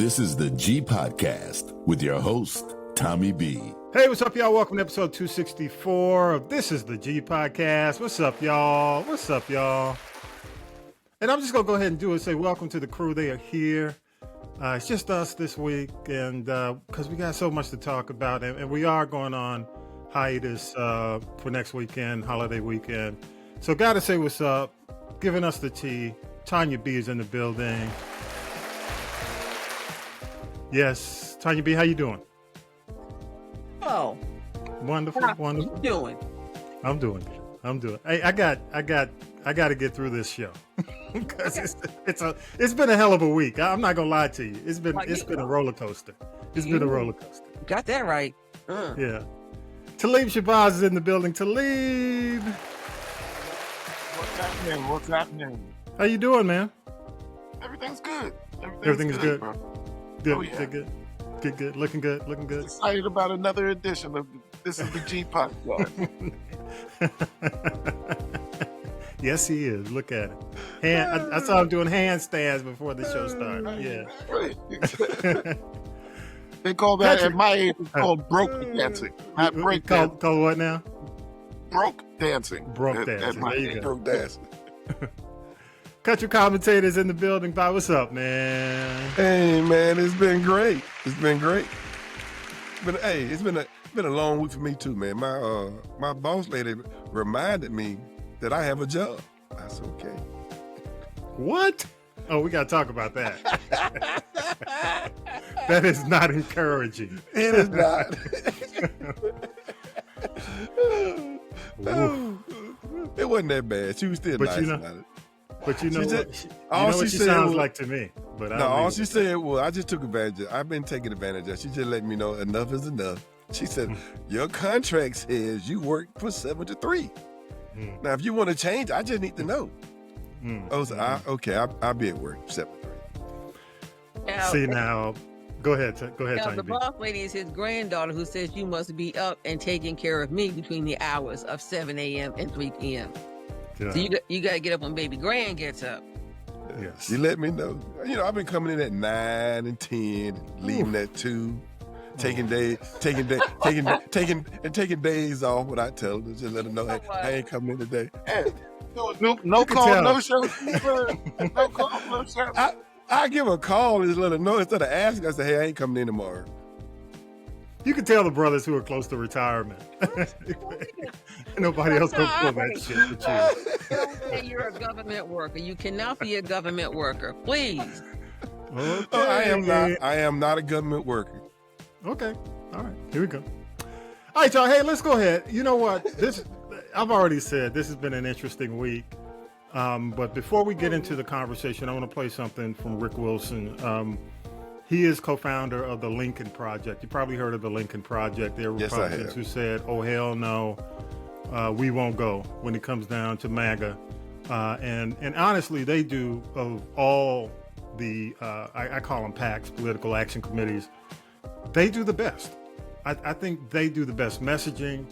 This is the G Podcast with your host, Tonya B. Hey, what's up, y'all? Welcome to episode 264 of This is the G Podcast. What's up, y'all? What's up, y'all? And I'm just going to go ahead and do it. Say welcome to the crew. They are here. It's just us this week, and because we got so much to talk about, and we are going on hiatus for next weekend, holiday weekend. So got to say what's up, giving us the tea. Tonya B is in the building. Yes, Tonya B, how you doing? Oh, wonderful, wonderful. How you doing? I'm doing. Hey, I got to get through this show because it's been a hell of a week. I'm not gonna lie to you. It's been a roller coaster. It's been a roller coaster. Got that right. Yeah. Talib Shabazz is in the building. Talib, What's happening? how you doing, man? Everything's good. Everything's good. Bro. Good, Oh, yeah. good. Looking good. Excited about another edition of This is the G Podcast. Yes, he is. Look at it. I saw him doing handstands before the show started. Yeah. They call that at my age. It's called broke dancing, not break dancing. Called what now? Broke dancing. Broke At dancing. my There you age, go. broke dancing. Country commentators in the building. Bye. What's up, man? Hey man, it's been great. It's been a long week for me too, man. My boss lady reminded me that I have a job. That's okay. What? Oh, we got to talk about that. That is not encouraging. It is not. It wasn't that bad. She was still But nice about it. But you know She what? said- You know what she sounds like to me. But all she said was, I just took advantage of. I've been taking advantage of. She just let me know enough is enough. She said, your contract says you work from 7 to 3. Now, if you want to change, I just need to know. I'll be at work 7 to 3. Now, See now, go ahead, now Tonya the B. boss lady is his granddaughter who says you must be up and taking care of me between the hours of 7 a.m. and 3 p.m. Yeah. So you got to get up when baby grand gets up. Yes. She let me know. You know, I've been coming in at 9 and 10, leaving at 2, taking days off without telling her. Just let her know, hey, I ain't coming in today. Hey, no call, tell. no show. No call, no show. I give her a call and just let her know instead of asking. I say, hey, I ain't coming in tomorrow. You can tell the brothers who are close to retirement. Nobody else gonna pull that shit but you. Don't say you're a government worker. You cannot be a government worker. Please. Okay. I am not a government worker. Okay. All right. Here we go. All right, y'all. Hey, let's go ahead. You know what? I've already said this has been an interesting week. But before we get into the conversation, I want to play something from Rick Wilson. He is co-founder of the Lincoln Project. You probably heard of the Lincoln Project. There were Yes, I Republicans have. who said, oh, hell no, we won't go when it comes down to MAGA. And honestly, they do, of all the, I call them PACs, political action committees, they do the best. I think they do the best messaging,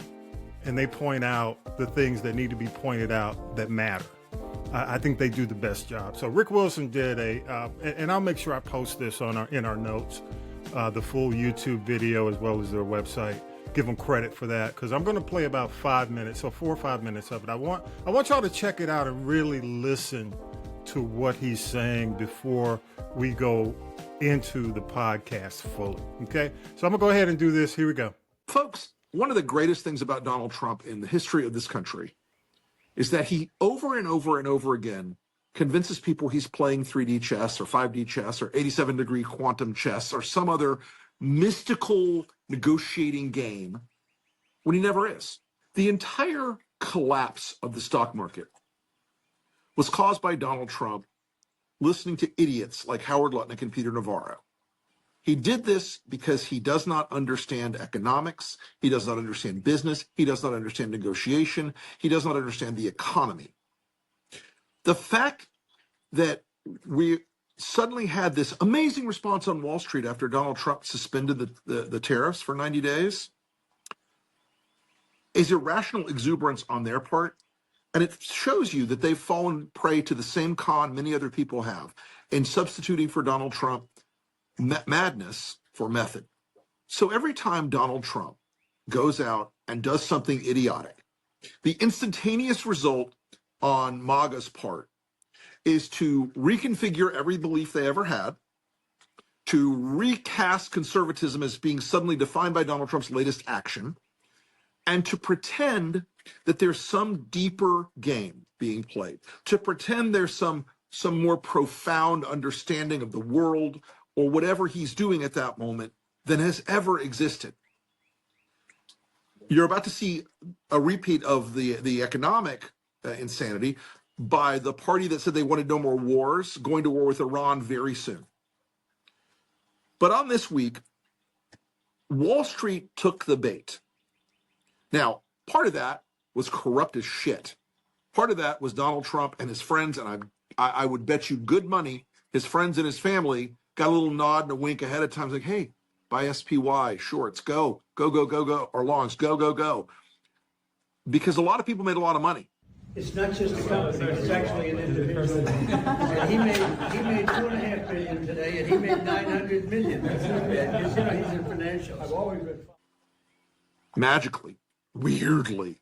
and they point out the things that need to be pointed out that matter. I think they do the best job. So Rick Wilson did and I'll make sure I post this in our notes, the full YouTube video as well as their website. Give them credit for that because I'm going to play about 5 minutes, so 4 or 5 minutes of it. I want y'all to check it out and really listen to what he's saying before we go into the podcast fully. Okay, so I'm gonna go ahead and do this. Here we go. Folks, one of the greatest things about Donald Trump in the history of this country is that he over and over and over again convinces people he's playing 3D chess or 5D chess or 87-degree quantum chess or some other mystical negotiating game when he never is. The entire collapse of the stock market was caused by Donald Trump listening to idiots like Howard Lutnick and Peter Navarro. He did this because he does not understand economics. He does not understand business. He does not understand negotiation. He does not understand the economy. The fact that we suddenly had this amazing response on Wall Street after Donald Trump suspended the tariffs for 90 days is irrational exuberance on their part. And it shows you that they've fallen prey to the same con many other people have in substituting for Donald Trump madness for method. So every time Donald Trump goes out and does something idiotic, the instantaneous result on MAGA's part is to reconfigure every belief they ever had, to recast conservatism as being suddenly defined by Donald Trump's latest action, and to pretend that there's some deeper game being played, to pretend there's some more profound understanding of the world or whatever he's doing at that moment than has ever existed. You're about to see a repeat of the economic insanity by the party that said they wanted no more wars, going to war with Iran very soon. But on this week, Wall Street took the bait. Now, part of that was corrupt as shit. Part of that was Donald Trump and his friends, and I would bet you good money his friends and his family got a little nod and a wink ahead of time, like, hey, buy SPY, shorts, go, or longs, go. Because a lot of people made a lot of money. It's not just a company, it's actually an individual. And he made $2.5 billion today, and he made $900 million. That's not bad, because he's in financials. I've always been magically, weirdly.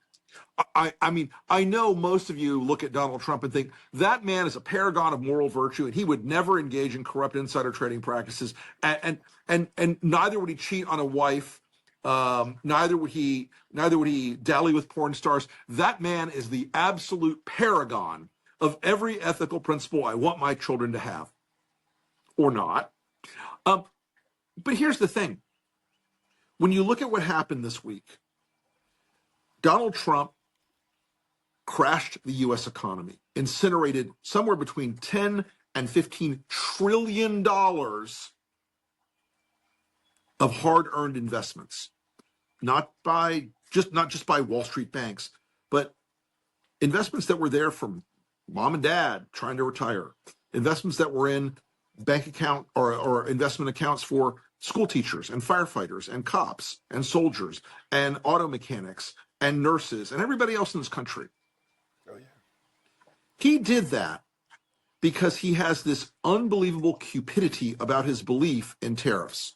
I mean, I know most of you look at Donald Trump and think that man is a paragon of moral virtue, and he would never engage in corrupt insider trading practices, and neither would he cheat on a wife. Neither would he dally with porn stars. That man is the absolute paragon of every ethical principle I want my children to have, or not. But here's the thing: when you look at what happened this week, Donald Trump crashed the U.S. economy, incinerated somewhere between $10 and $15 trillion of hard-earned investments, not just by Wall Street banks, but investments that were there from mom and dad trying to retire, investments that were in bank account or investment accounts for school teachers and firefighters and cops and soldiers and auto mechanics and nurses and everybody else in this country. Oh, yeah. He did that because he has this unbelievable cupidity about his belief in tariffs.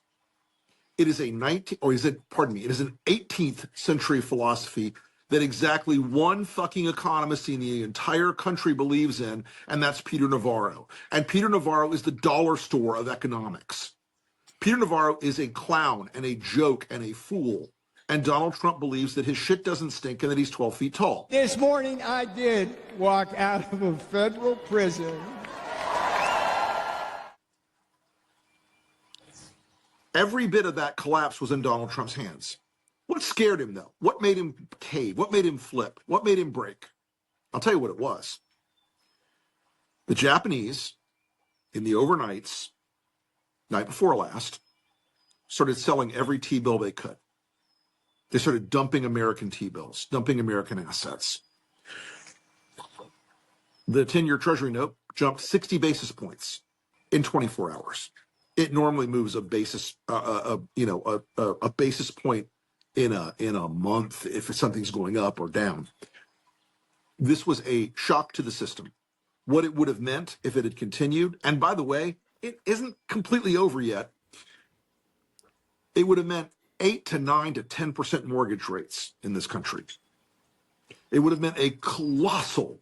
It is an 18th century philosophy that exactly one fucking economist in the entire country believes in, and that's Peter Navarro. And Peter Navarro is the dollar store of economics. Peter Navarro is a clown and a joke and a fool. And Donald Trump believes that his shit doesn't stink and that he's 12 feet tall. This morning I did walk out of a federal prison. Every bit of that collapse was in Donald Trump's hands. What scared him, though? What made him cave? What made him flip? What made him break? I'll tell you what it was. The Japanese, in the overnights, night before last, started selling every T-bill they could. They started dumping American T-bills, dumping American assets. The 10-year Treasury note jumped 60 basis points in 24 hours. It normally moves a basis point in a month if something's going up or down. This was a shock to the system. What it would have meant if it had continued, and by the way, it isn't completely over yet. It would have meant 8 to 9 to 10% mortgage rates in this country. It would have meant a colossal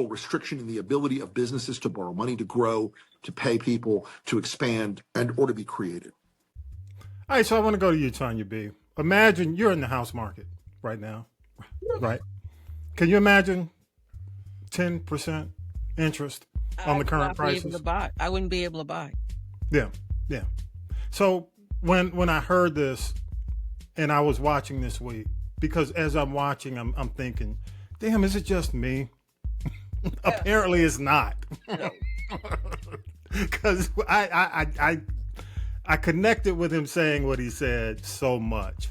restriction in the ability of businesses to borrow money, to grow, to pay people, to expand, or to be created. All right, so I want to go to you, Tonya B. Imagine you're in the house market right now, right? Can you imagine 10% interest on the current prices? I wouldn't be able to buy. Yeah. So when I heard this and I was watching this week, because as I'm watching, I'm thinking, damn, is it just me? Apparently it's not. Because I connected with him saying what he said so much.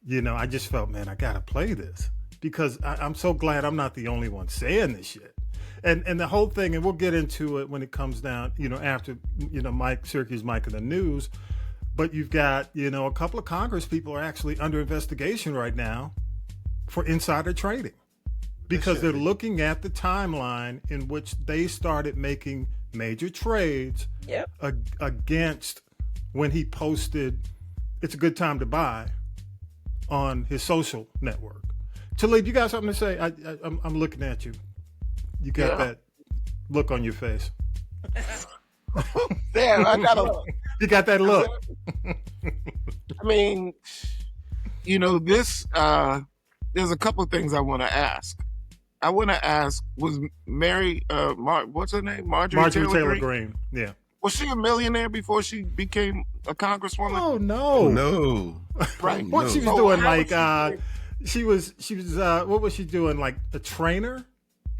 You know, I just felt, man, I got to play this because I'm so glad I'm not the only one saying this shit. And the whole thing, and we'll get into it when it comes down, after, Syracuse Mike in the news. But you've got, a couple of Congress people are actually under investigation right now for insider trading because they're looking at the timeline in which they started making major trades Yep. against when he posted "It's a good time to buy" on his social network. Talib, you got something to say? I'm looking at you. You got that look on your face. Damn, I got a. You got that look. I mean, this. There's a couple of things I want to ask. I want to ask: was Mary, what's her name, Marjorie Taylor Greene? Yeah. Was she a millionaire before she became a congresswoman? Oh no, no. Right. What she was doing? Like, she was. What was she doing? Like a trainer?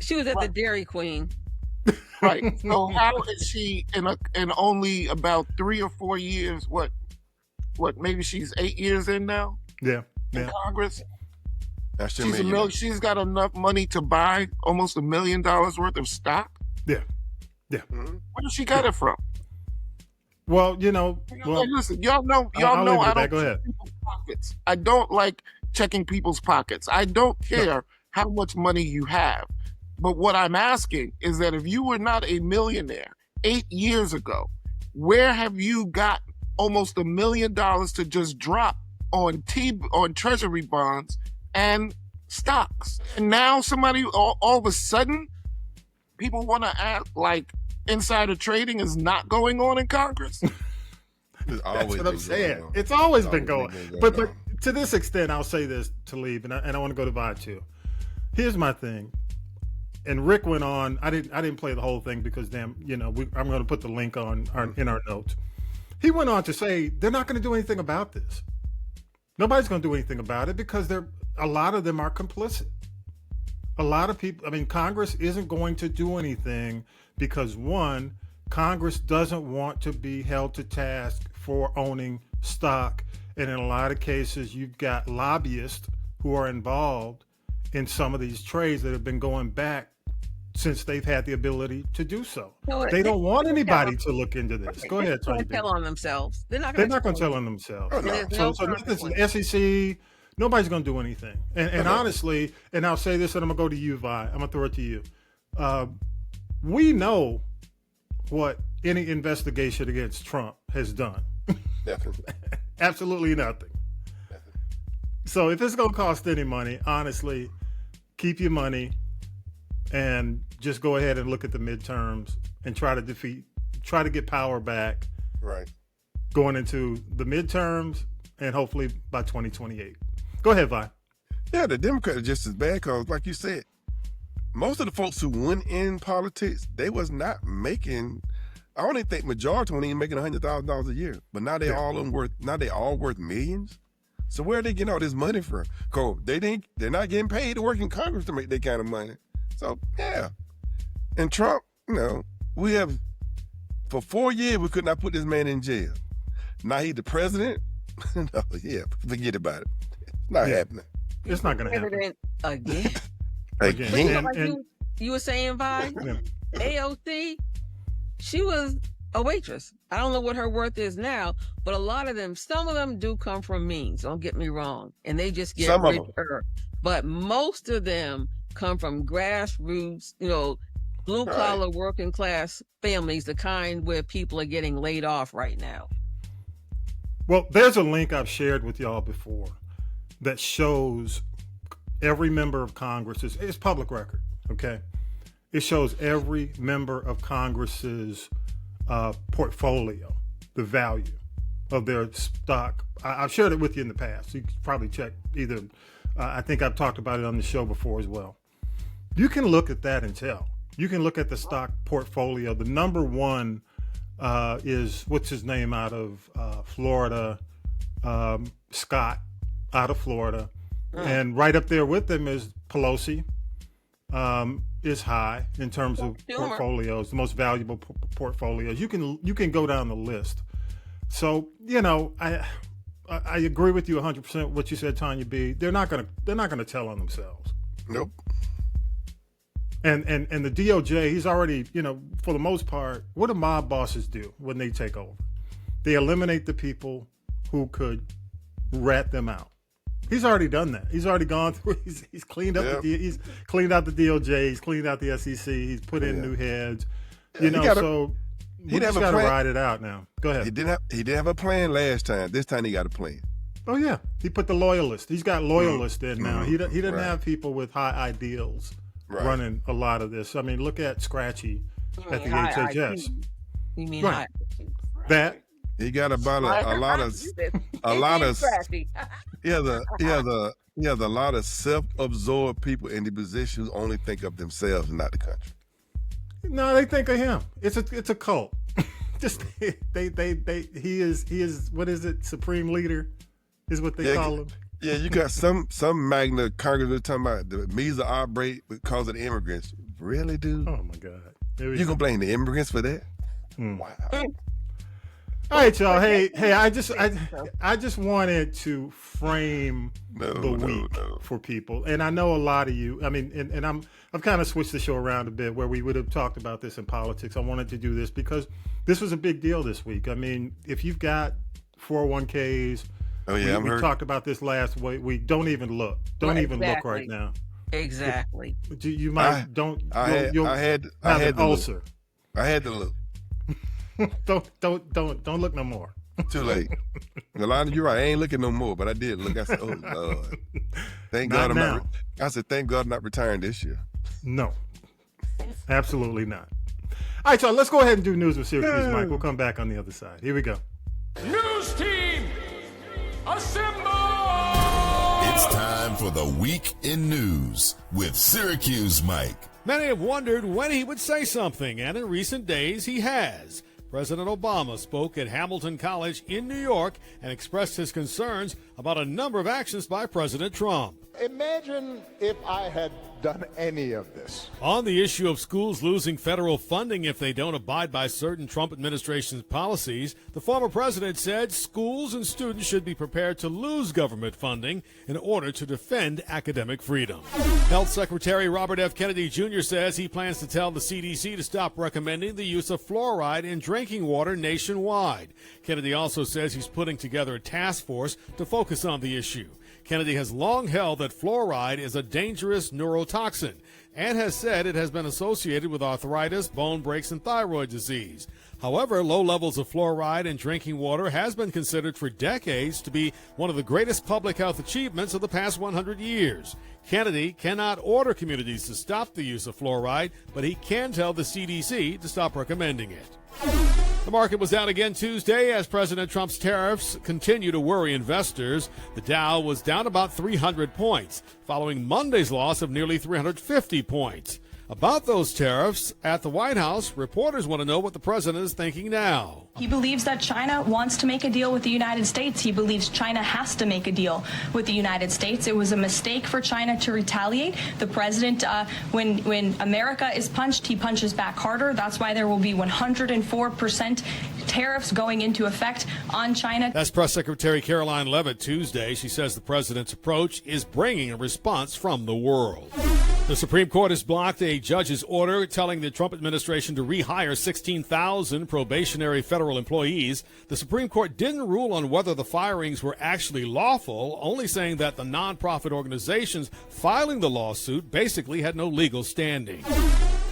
She was at the Dairy Queen. Right. So how is she in only about 3 or 4 years? What? Maybe she's 8 years in now. Yeah. In Congress. She's got enough money to buy almost $1 million worth of stock. Yeah. Mm-hmm. Where did she get it from? Well, listen, y'all know I don't check people's pockets. I don't like checking people's pockets. I don't care how much money you have. But what I'm asking is that if you were not a millionaire 8 years ago, where have you got almost $1 million to just drop on treasury bonds and stocks? And now somebody all of a sudden, people want to act like insider trading is not going on in Congress. That's what I'm saying. It's always been going. But to this extent, I'll say this to leave, and I want to go to Vi too. Here's my thing. And Rick went on. I didn't play the whole thing because I'm going to put the link in our notes. He went on to say they're not going to do anything about this. Nobody's going to do anything about it because a lot of them are complicit. A lot of people. I mean, Congress isn't going to do anything because one, Congress doesn't want to be held to task for owning stock, and in a lot of cases, you've got lobbyists who are involved in some of these trades that have been going back since they've had the ability to do so. They don't want anybody to look into this. Go ahead, Tony. They're not going to tell on themselves. They're not going to tell on themselves. Oh, no. So nothing's SEC. Nobody's going to do anything. And honestly, and I'll say this, and I'm going to go to you, Vi. I'm going to throw it to you. We know what any investigation against Trump has done. Definitely. Absolutely nothing. Definitely. So if it's going to cost any money, honestly, keep your money and just go ahead and look at the midterms and try to get power back. Right. Going into the midterms and hopefully by 2028. Go ahead, Vi. Yeah, the Democrats are just as bad because, like you said, most of the folks who went in politics, they was not making. I don't even think majority were even making $100,000 a year. But now they're all worth millions. So where are they getting all this money from? Cause they're not getting paid to work in Congress to make that kind of money. So yeah, and Trump, we have for 4 years we could not put this man in jail. Now he's the president. No, forget about it. It's not happening. It's not going to happen again. Again. You were saying, Vi, AOC, she was a waitress. I don't know what her worth is now, but some of them do come from means. Don't get me wrong, and they just get richer. But most of them come from grassroots, blue collar working class families, the kind where people are getting laid off right now. Well, there's a link I've shared with y'all before that shows every member of Congress. It's public record, okay? It shows every member of Congress's portfolio, the value of their stock. I've shared it with you in the past. You can probably check either. I think I've talked about it on the show before as well. You can look at that and tell. You can look at the stock portfolio. The number one is, what's his name, out of Florida, Scott, out of Florida. And right up there with them is Pelosi, is high in terms of portfolios, the most valuable portfolios. You can go down the list. So, I agree with you 100% what you said, Tonya B. They're not gonna tell on themselves. Nope. And the DOJ, he's already, for the most part, what do mob bosses do when they take over? They eliminate the people who could rat them out. He's already done that. He's already gone through. He's cleaned up. He's cleaned out the DOJ. He's cleaned out the SEC. He's put in new heads. You know, so he we just have a got to plan. ride it out now. Go ahead. He didn't have a plan last time. This time he got a plan. Oh yeah, he put the loyalists. He's got loyalists in now. He doesn't Right. have people with high ideals running a lot of this. I mean, look at Scratchy at the HHS. You mean Right. That He got about a lot of he has a lot of self-absorbed people in the position who only think of themselves and not the country. no, they think of him. It's a cult. Just he is what is it? Supreme leader is what they call him. Yeah, you got some magna congressman talking about the measles outbreak because of the immigrants. Really, dude? Oh my God! You gonna blame the immigrants for that? Wow. All right, y'all. Hey, I just wanted to frame the week for people, and I know a lot of you. I mean, and I've kind of switched the show around a bit where we would have talked about this in politics. I wanted to do this because this was a big deal this week. I mean, if you've got 401ks, we talked about this last week. Don't even look. Don't even look right now. Exactly. You might I had an ulcer. I had to look. Don't look no more. Too late. A lot of you're right. I ain't looking no more, but I did look. I said, "Oh Lord, thank God I'm not." I said, "Thank God I'm not retiring this year." No, absolutely not. All right, y'all. Let's go ahead and do news with Syracuse Mike. We'll come back on the other side. Here we go. News team, assemble! It's time for the Week in News with Syracuse Mike. Many have wondered when he would say something, and in recent days he has. President Obama spoke at Hamilton College in New York and expressed his concerns about a number of actions by President Trump. Imagine if I had done any of this. On the issue of schools losing federal funding if they don't abide by certain Trump administration's policies, the former president said schools and students should be prepared to lose government funding in order to defend academic freedom. Health Secretary Robert F. Kennedy Jr. says he plans to tell the CDC to stop recommending the use of fluoride in drinking water nationwide. Kennedy also says he's putting together a task force to focus on the issue. Kennedy has long held that fluoride is a dangerous neurotoxin and has said it has been associated with arthritis, bone breaks, and thyroid disease. However, low levels of fluoride in drinking water has been considered for decades to be one of the greatest public health achievements of the past 100 years. Kennedy cannot order communities to stop the use of fluoride, but he can tell the CDC to stop recommending it. The market was down again Tuesday as President Trump's tariffs continue to worry investors. The Dow was down about 300 points, following Monday's loss of nearly 350 points. About those tariffs at the White House, reporters want to know what the president is thinking now. He believes that China wants to make a deal with the United States. He believes China has to make a deal with the United States. It was a mistake for China to retaliate. The president, when America is punched, he punches back harder. That's why there will be 104% tariffs going into effect on China. That's Press Secretary Caroline Leavitt Tuesday. She says the president's approach is bringing a response from the world. The Supreme Court has blocked a judge's order telling the Trump administration to rehire 16,000 probationary federal employees. The Supreme Court didn't rule on whether the firings were actually lawful, only saying that the nonprofit organizations filing the lawsuit basically had no legal standing.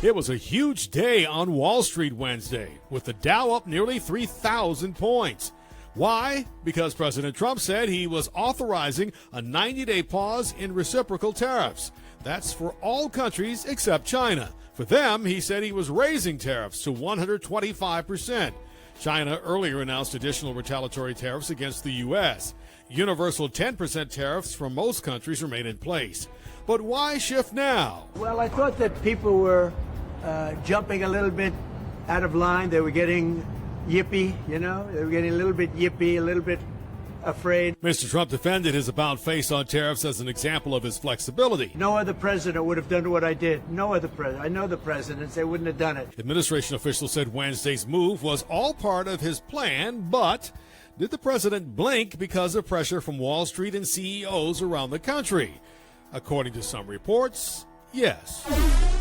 It was a huge day on Wall Street Wednesday, with the Dow up nearly 3,000 points. Why? Because President Trump said he was authorizing a 90-day pause in reciprocal tariffs. That's for all countries except China. For them, he said he was raising tariffs to 125%. China earlier announced additional retaliatory tariffs against the U.S. Universal 10% tariffs from most countries remain in place. But why shift now? Well, I thought that people were jumping a little bit out of line. They were getting yippy, you know? They were getting a little bit yippy, a little bit afraid. Mr. Trump defended his about-face on tariffs as an example of his flexibility. No other president would have done what I did. No other president. I know the presidents. They wouldn't have done it. Administration officials said Wednesday's move was all part of his plan, but did the president blink because of pressure from Wall Street and CEOs around the country? According to some reports, yes.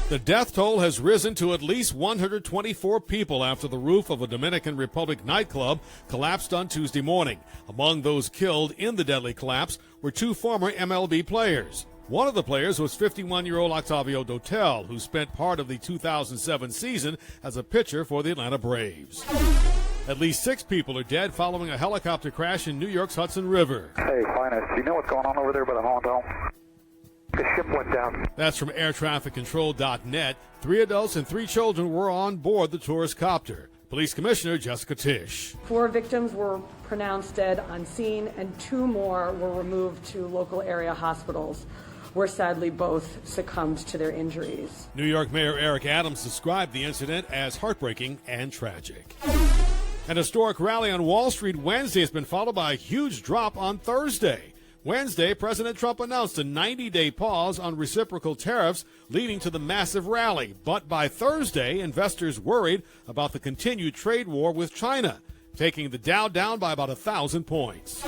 The death toll has risen to at least 124 people after the roof of a Dominican Republic nightclub collapsed on Tuesday morning. Among those killed in the deadly collapse were two former MLB players. One of the players was 51-year-old Octavio Dotel, who spent part of the 2007 season as a pitcher for the Atlanta Braves. At least 6 people are dead following a helicopter crash in New York's Hudson River. Hey, Finest, do you know what's going on over there by the Honda? The ship went down. That's from airtrafficcontrol.net. 3 adults and 3 children were on board the tourist copter. Police Commissioner Jessica Tisch. 4 victims were pronounced dead on scene, and 2 more were removed to local area hospitals, where sadly both succumbed to their injuries. New York Mayor Eric Adams described the incident as heartbreaking and tragic. An historic rally on Wall Street Wednesday has been followed by a huge drop on Thursday. Wednesday, President Trump announced a 90-day pause on reciprocal tariffs, leading to the massive rally. But by Thursday, investors worried about the continued trade war with China, taking the Dow down by about 1,000 points.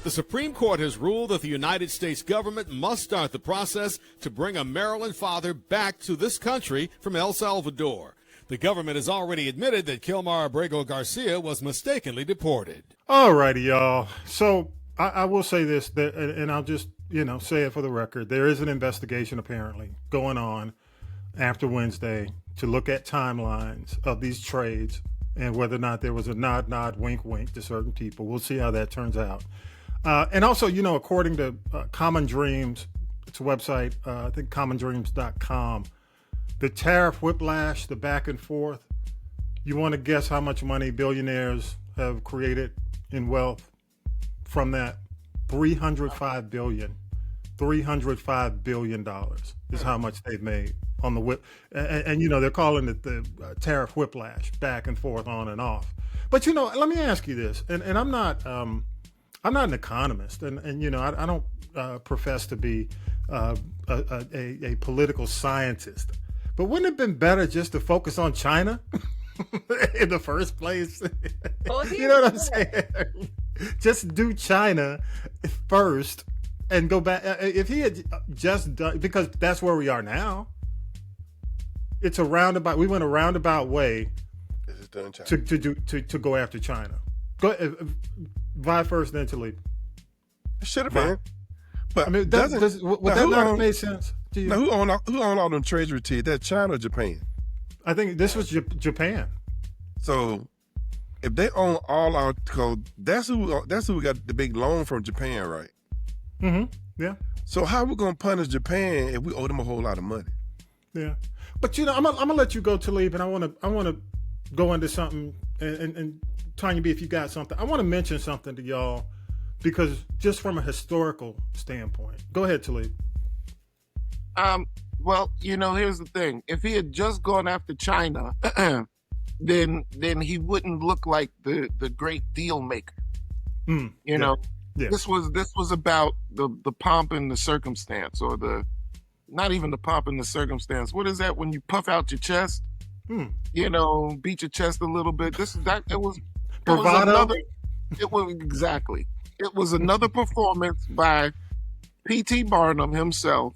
The Supreme Court has ruled that the United States government must start the process to bring a Maryland father back to this country from El Salvador. The government has already admitted that Kilmar Abrego Garcia was mistakenly deported. All righty, y'all. So I will say this, and I'll just, say it for the record. There is an investigation apparently going on after Wednesday to look at timelines of these trades and whether or not there was a nod, wink, wink to certain people. We'll see how that turns out. And also, according to Common Dreams, it's a website, I think commondreams.com, the tariff whiplash, the back and forth, you want to guess how much money billionaires have created in wealth from that? $305 billion. $305 billion is how much they've made on the whip. And they're calling it the tariff whiplash, back and forth, on and off. But, let me ask you this, and I'm not an economist, and I don't profess to be a political scientist. But wouldn't it have been better just to focus on China in the first place? You know what I'm saying? Just do China first and go back. If he had just done, because that's where we are now. It's a roundabout. We went a roundabout way to go after China. Go Vi first, then to leave. It should have been. But would that not have made sense to you? Now, who owned all them treasury teas? That China or Japan? I think this was Japan. So if they own all our code, that's who we got the big loan from Japan, right? Mm-hmm. Yeah. So how are we gonna punish Japan if we owe them a whole lot of money? Yeah. But I'm gonna let you go, Talib, and I wanna go into something, and Tonya B, if you got something, I want to mention something to y'all, because just from a historical standpoint. Go ahead, Talib. Well, here's the thing. If he had just gone after China, then he wouldn't look like the great deal maker. Yeah. This was about the pomp and the circumstance, or not even the pomp and the circumstance. What is that when you puff out your chest? Beat your chest a little bit. It was another performance by P.T. Barnum himself,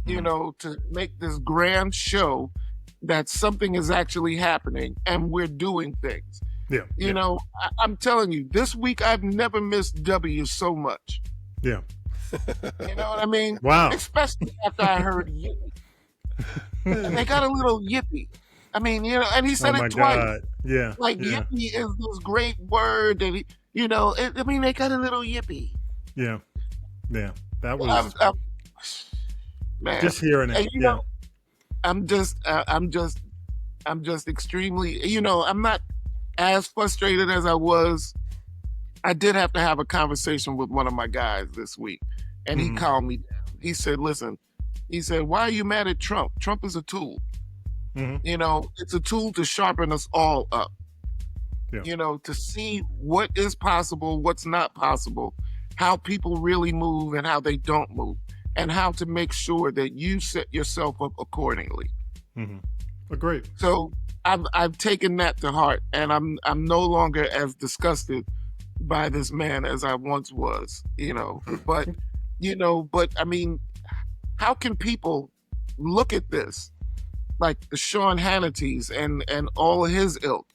to make this grand show that something is actually happening and we're doing things. Yeah. I'm telling you, this week I've never missed W so much. Yeah. You know what I mean? Wow. Especially after I heard yippee. They got a little yippee. I mean, and he said it twice. God. Yeah. Yippee is this great word that they got a little yippee. Yeah. Yeah. That was man. Just hearing it. And, I'm just extremely, I'm not as frustrated as I was. I did have to have a conversation with one of my guys this week, and he calmed me down. He said, listen, why are you mad at Trump? Trump is a tool. It's a tool to sharpen us all up. Yeah. To see what is possible, what's not possible, how people really move and how they don't move, and how to make sure that you set yourself up accordingly. Agreed. So I've taken that to heart, and I'm no longer as disgusted by this man as I once was. But I mean, how can people look at this, like the Sean Hannity's and all of his ilk,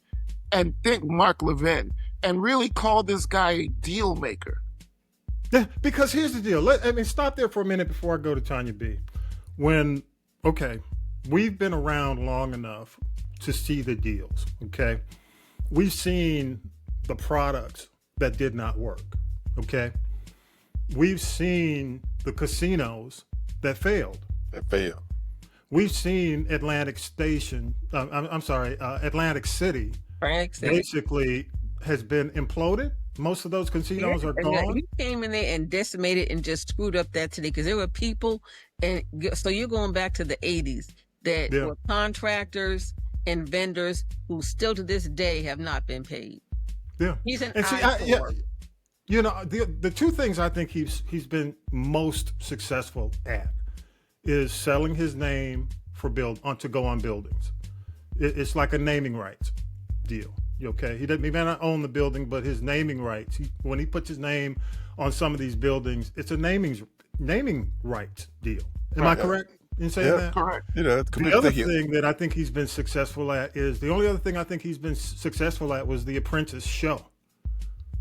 and think Mark Levin, and really call this guy a deal maker? Yeah, because here's the deal. Stop there for a minute before I go to Tonya B. We've been around long enough to see the deals, okay? We've seen the products that did not work, okay? We've seen the casinos that failed. We've seen Atlantic City basically has been imploded. Most of those casinos are gone. You came in there and decimated and just screwed up that city because there were people, and so you're going back to the 80s that were contractors and vendors who still to this day have not been paid. Yeah, he's an You know, the two things I think he's been most successful at is selling his name for to go on buildings. It's like a naming rights deal. Okay, he may not own the building, but his naming rights. When he puts his name on some of these buildings, it's a naming rights deal. Am I correct in saying that? Correct. The other thing that I think he's been successful at is the only other thing I think he's been successful at was The Apprentice show.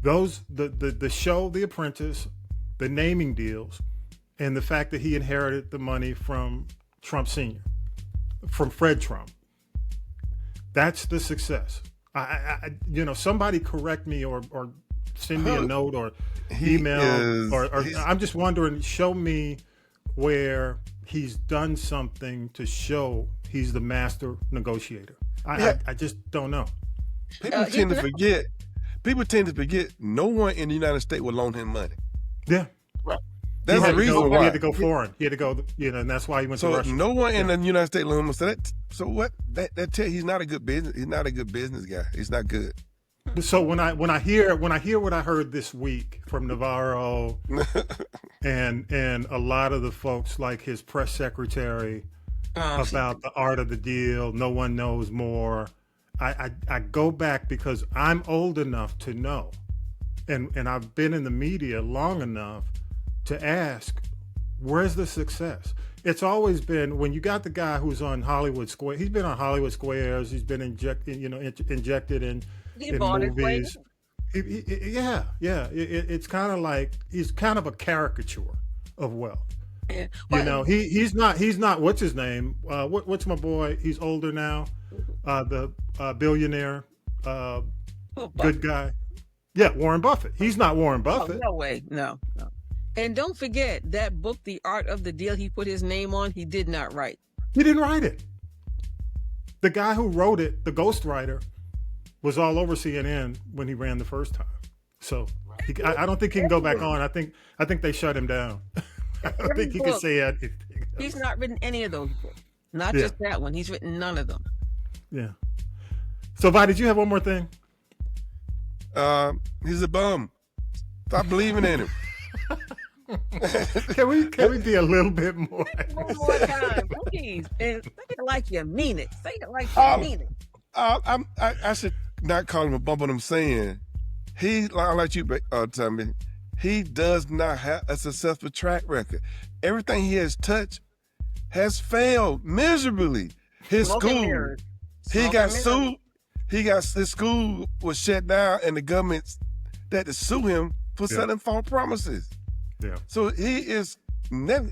The show, The Apprentice, the naming deals, and the fact that he inherited the money from Trump Sr., from Fred Trump. That's the success. Somebody correct me or send me a note or email or I'm just wondering, show me where he's done something to show he's the master negotiator. I just don't know. People tend to forget no one in the United States will loan him money. Yeah. Right. That's the reason why. He had to go foreign. He had to go, and that's why he went to Russia. So no one in the United States loaned him. So what? That tell he's not a good business. He's not a good business guy. He's not good. So when I hear what I heard this week from Navarro and a lot of the folks like his press secretary about the art of the deal, no one knows more. I go back because I'm old enough to know, and I've been in the media long enough to ask, where's the success? It's always been when you got the guy who's on Hollywood Square. He's been on Hollywood Squares. He's been injected in movies. It's kind of like he's kind of a caricature of wealth. Yeah, he's not. What's his name? What's my boy? He's older now. The billionaire, good guy. Yeah, Warren Buffett. He's not Warren Buffett. No way. No. And don't forget that book, The Art of the Deal, he put his name on, he did not write. He didn't write it. The guy who wrote it, the ghostwriter, was all over CNN when he ran the first time. So I don't think he can go back on. I think they shut him down. I don't think he can say anything else. He's not written any of those books. Not just that one. He's written none of them. Yeah. So, Vi, did you have one more thing? He's a bum. Stop believing in him. Can we be a little bit more? One more time, please. And say it like you mean it. Say it like you mean it. I should not call him a bum, but I'm saying he, like you tell me, he does not have a successful track record. Everything he has touched has failed miserably. His school, he got sued. His school was shut down, and the government had to sue him for selling false promises. Yeah. So he is never,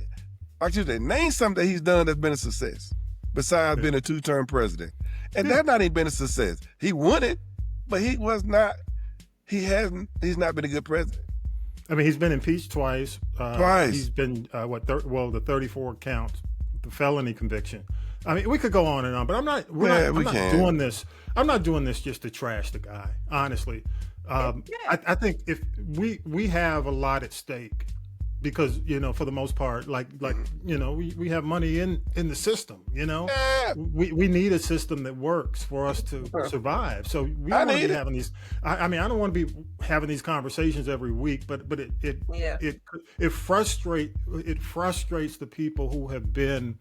like you said, name something that he's done that's been a success besides being a two-term president. And that's not even been a success. He won it, but he's not been a good president. I mean, he's been impeached twice. He's been, the 34 counts, the felony conviction. I mean, we could go on and on, but I'm not doing this. I'm not doing this just to trash the guy, honestly. I think if we have a lot at stake because, for the most part, we have money in the system, we need a system that works for us to survive. So we want to be having these, I don't want to be having these conversations every week, but it frustrates the people who have been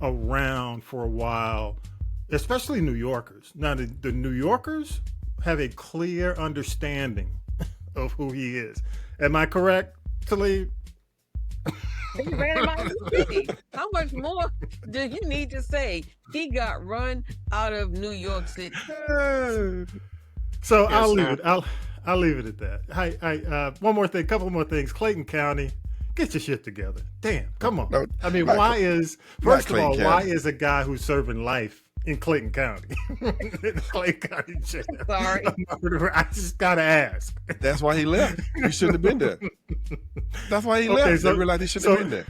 around for a while, especially New Yorkers. Now the New Yorkers have a clear understanding of who he is. Am I correct, Talib? He ran him out of the city. How much more do you need to say? He got run out of New York City. So I'll leave it. I'll leave it at that. One more thing, couple more things. Clayton County, get your shit together. Damn, come on. No, I mean, why is a guy who's serving life in Clayton County, in Clayton County jail? Sorry. I just gotta ask. That's why he left. He shouldn't have been there. That's why he left. They realized he shouldn't have been there.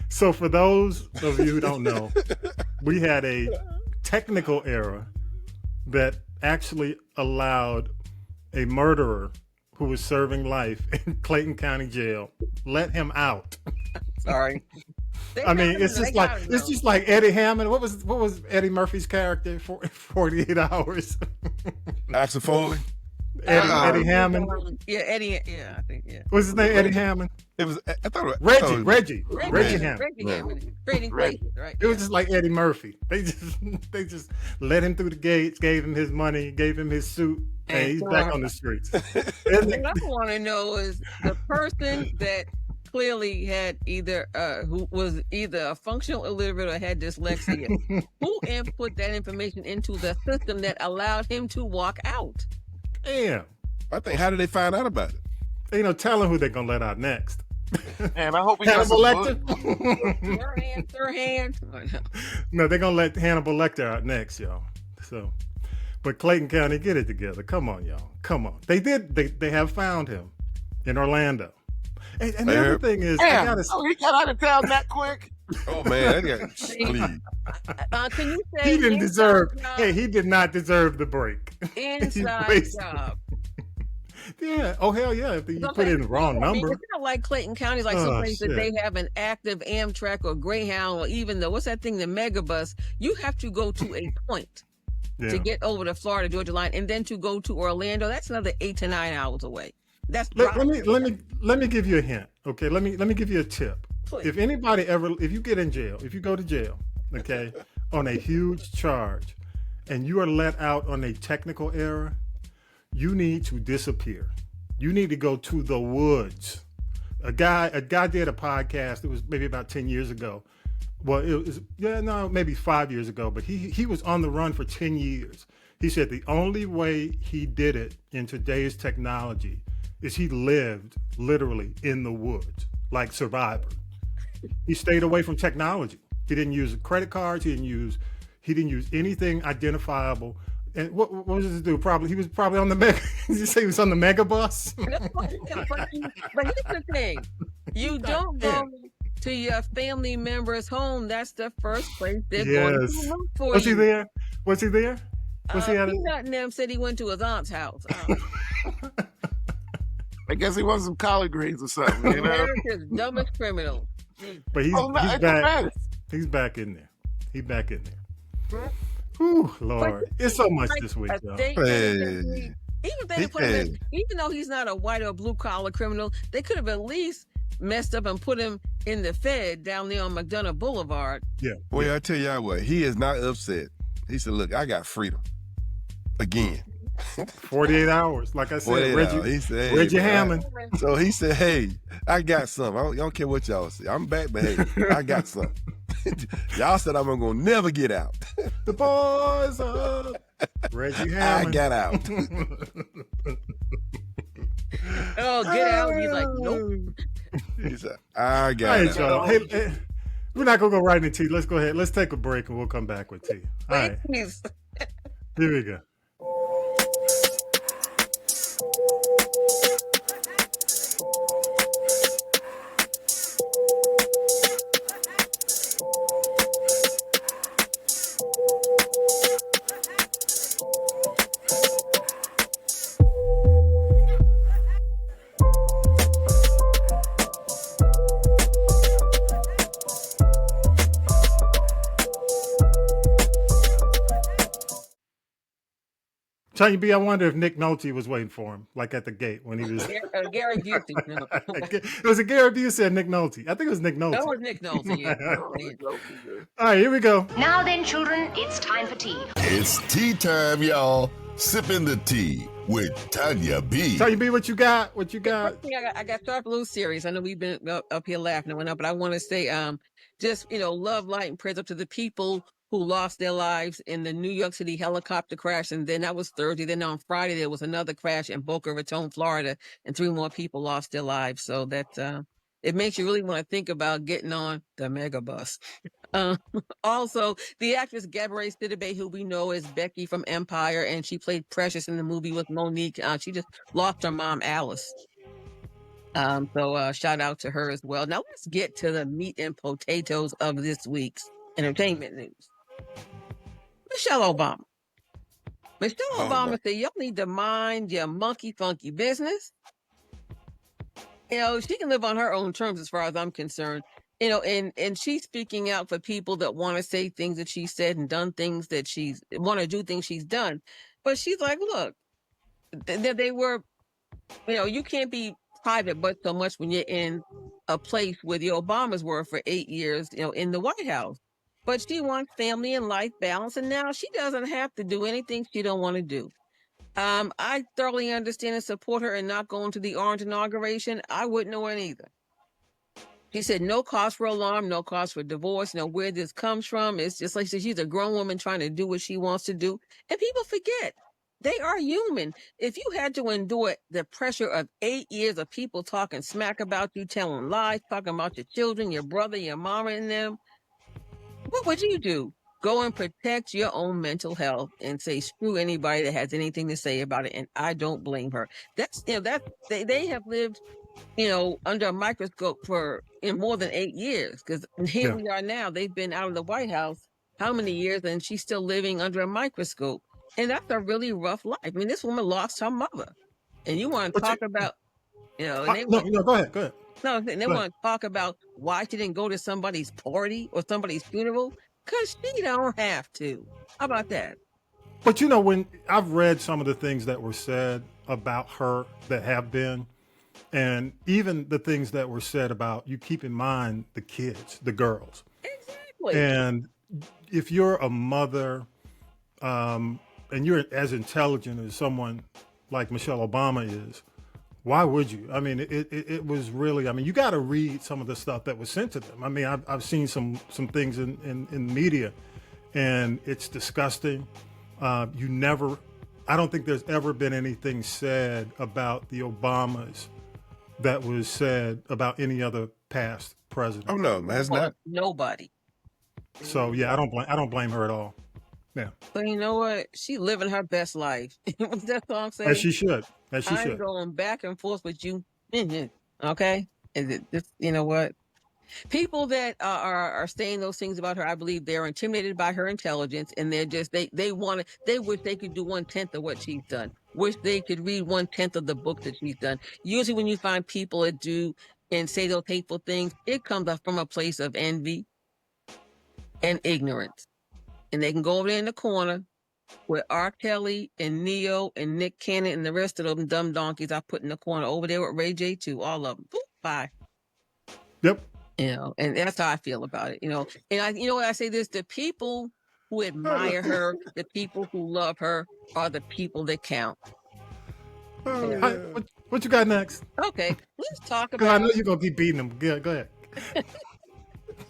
So for those of you who don't know, we had a technical error that actually allowed a murderer who was serving life in Clayton County Jail let him out. Sorry. I mean, it's just like Eddie Hammond. What was Eddie Murphy's character for 48 Hours? Axel Foley. Eddie Hammond. Yeah, Eddie. Yeah, I think. Yeah. What's his name? Eddie Hammond. It was. I thought it was Reggie Hammond. Reggie Hammond. Trading Places, right? It was just like Eddie Murphy. They just let him through the gates, gave him his money, gave him his suit, and he's back on the streets. What I want to know is the person that clearly had who was either a functional illiterate or had dyslexia, who input that information into the system that allowed him to walk out? Damn. I think, how did they find out about it? Tell them who they're going to let out next. And I hope we Hannibal got Lecter. Third hand. No, they're going to let Hannibal Lecter out next, y'all. So, but Clayton County, get it together. Come on, y'all. Come on. They have found him in Orlando. And the other thing is, he got out of town that quick. Oh man, please. Can you say he did not deserve the break. Inside job. Yeah. Oh hell yeah! If you put in the wrong number. It's not like Clayton County, like some place that they have an active Amtrak or Greyhound or even what's that thing, the Megabus. You have to go to a point to get over the Florida Georgia line, and then to go to Orlando. That's another 8 to 9 hours away. That's let me give you a hint. Okay, let me give you a tip. Please. If you get in jail, if you go to jail, okay, on a huge charge, and you are let out on a technical error, you need to disappear. You need to go to the woods. A guy did a podcast. It was maybe about 10 years ago. Well, it was maybe 5 years ago. But he was on the run for 10 years. He said the only way he did it in today's technology is he lived literally in the woods, like Survivor. He stayed away from technology. He didn't use credit cards. He didn't use anything identifiable. And what was this dude? He was probably on the mega. Did you say he was on the mega bus? But here's the thing: you don't go to your family member's home. That's the first place they're going to look for you. Was he there? Was he there? Peanut and them said he went to his aunt's house. I guess he wants some collard greens or something. America's dumbest criminal. But he's back. He's back in there. He's back in there. Whew, Lord, it's so much this week, though. Even though he's not a white or blue collar criminal, they could have at least messed up and put him in the Fed down there on McDonough Boulevard. Yeah. Boy, I tell y'all what, he is not upset. He said, "Look, I got freedom again." 48 hours, like I said, Reggie Hammond. So he said, "Hey, I got something. I don't care what y'all say. I'm back, but hey, I got something." Y'all said I'm gonna never get out. The boys up. Reggie Hammond. I got out. Get out. He's like, nope. He said, I got out. Hey, we're not gonna go right into tea. Let's go ahead. Let's take a break and we'll come back with tea. All right. Here we go. Tonya B, I wonder if Nick Nolte was waiting for him, like at the gate when he was. Gary Busey. It was a Gary Busey and Nick Nolte. I think it was Nick Nolte. That was Nick Nolte. Yeah. All right, here we go. Now then, children, it's time for tea. It's tea time, y'all. Sippin' the tea with Tonya B. Tonya B, what you got? What you got? I got Sharp Blue series. I know we've been up here laughing and whatnot, but I want to say, just love, light, and prayers up to the people who lost their lives in the New York City helicopter crash. And then that was Thursday. Then on Friday, there was another crash in Boca Raton, Florida, and 3 more people lost their lives. So that it makes you really want to think about getting on the mega bus. Uh, Also, the actress Gabourey Sidibe, who we know as Becky from Empire, and she played Precious in the movie with Monique. She just lost her mom, Alice. So shout out to her as well. Now let's get to the meat and potatoes of this week's entertainment news. Michelle Obama. Michelle Obama said, y'all need to mind your monkey funky business. She can live on her own terms as far as I'm concerned. And she's speaking out for people that want to say things that she said and done things that she's want to do things she's done. But she's like, look, they were, you can't be private but so much when you're in a place where the Obamas were for 8 years, in the White House. But she wants family and life balance, and now she doesn't have to do anything she don't want to do. I thoroughly understand and support her in not going to the Orange inauguration. I wouldn't know it either. She said, no cause for alarm, no cause for divorce, where this comes from. It's just like she's a grown woman trying to do what she wants to do. And people forget, they are human. If you had to endure the pressure of 8 years of people talking smack about you, telling lies, talking about your children, your brother, your mama and them, what would you do? Go and protect your own mental health and say, screw anybody that has anything to say about it. And I don't blame her. They have lived, under a microscope for more than 8 years. Because here we are now. They've been out of the White House how many years, and she's still living under a microscope. And that's a really rough life. I mean, this woman lost her mother. And you want to talk about, go ahead. No, they want to talk about why she didn't go to somebody's party or somebody's funeral, because she don't have to. How about that? But when I've read some of the things that were said about her that have been, and even the things that were said about, you keep in mind the kids, the girls. Exactly. And if you're a mother, and you're as intelligent as someone like Michelle Obama is, why would you? I mean, it was really, you got to read some of the stuff that was sent to them. I mean, I've seen some things in media, and it's disgusting. I don't think there's ever been anything said about the Obamas that was said about any other past president. Oh no, that's not. Nobody. So yeah, I don't blame her at all. Yeah. But you know what? She living her best life. What's that song saying? As she should. I'm going back and forth with you. Okay? Is it just, what? People that are saying those things about her, I believe they're intimidated by her intelligence, and they're just, they wish they could do 1/10 of what she's done. Wish they could read 1/10 of the book that she's done. Usually when you find people that do and say those hateful things, it comes up from a place of envy and ignorance. And they can go over there in the corner with R. Kelly and Neo and Nick Cannon and the rest of them dumb donkeys I put in the corner over there with Ray J too, all of them. Bye. Yep. And that's how I feel about it, And I say this, the people who admire her, the people who love her are the people that count. What you got next? Okay, let's talk about. I know you're gonna keep beating them. Go ahead.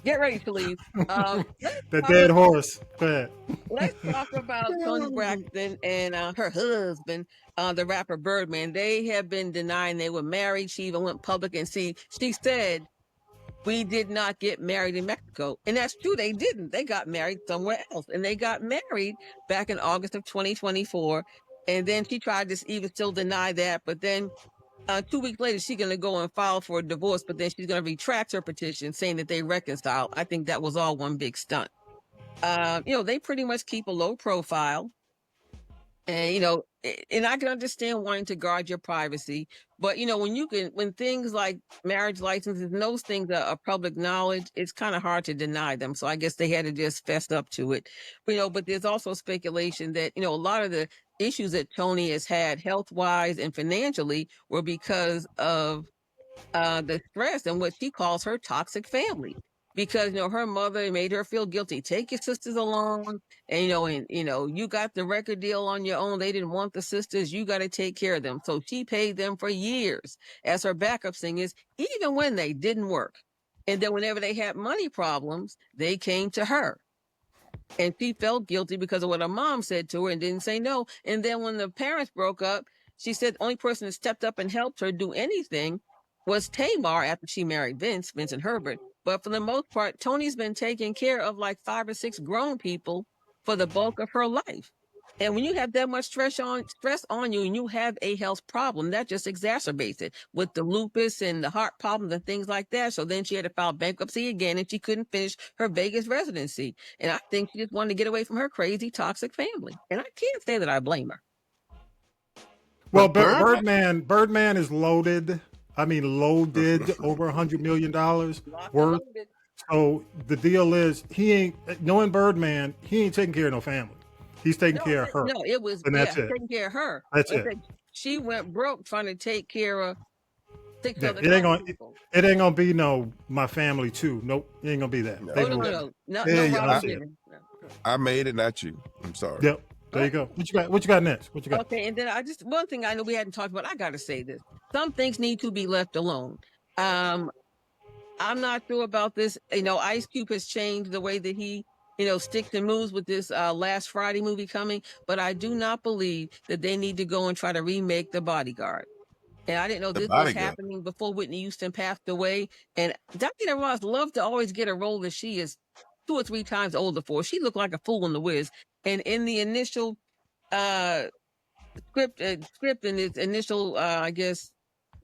Get ready to leave. The dead horse. Go ahead. Let's talk about Toni Braxton and her husband, the rapper Birdman. They have been denying they were married. She even went public and she said, we did not get married in Mexico. And that's true. They didn't. They got married somewhere else. And they got married back in August of 2024. And then she tried to even still deny that. But then 2 weeks later, she's going to go and file for a divorce. But then she's going to retract her petition saying that they reconciled. I think that was all one big stunt. They pretty much keep a low profile. And, and I can understand wanting to guard your privacy. But, when things like marriage licenses and those things are public knowledge, it's kind of hard to deny them. So I guess they had to just fess up to it. But there's also speculation that, a lot of the issues that Toni has had health-wise and financially were because of the stress and what she calls her toxic family. Because, her mother made her feel guilty. Take your sisters along. And, you got the record deal on your own. They didn't want the sisters. You got to take care of them. So she paid them for years as her backup singers, even when they didn't work. And then whenever they had money problems, they came to her. And she felt guilty because of what her mom said to her and didn't say no. And then when the parents broke up, she said the only person that stepped up and helped her do anything was Tamar after she married Vincent Herbert. But for the most part, Toni's been taking care of like 5 or 6 grown people for the bulk of her life. And when you have that much stress on you and you have a health problem, that just exacerbates it with the lupus and the heart problems and things like that. So then she had to file bankruptcy again and she couldn't finish her Vegas residency. And I think she just wanted to get away from her crazy, toxic family. And I can't say that I blame her. Well, Birdman is loaded. I mean, loaded over $100 million worth. So the deal is knowing Birdman, he ain't taking care of no family. He's taking care of her. No, it was taking care of her. That's it. She went broke trying to take care of 6 other people. It ain't gonna be no my family too. Nope, it ain't gonna be that. No. I made it, not you. I'm sorry. Yep. There you go. What you got next? What you got? Okay, and then one thing I know we hadn't talked about. I got to say this: some things need to be left alone. I'm not sure about this. Ice Cube has changed the way that he sticks and moves with this last Friday movie coming, but I do not believe that they need to go and try to remake The Bodyguard. And I didn't know this was happening before Whitney Houston passed away. And Diana Ross loved to always get a role that she is 2 or 3 times older for. She looked like a fool in The Wiz. And in the initial script and its initial, I guess,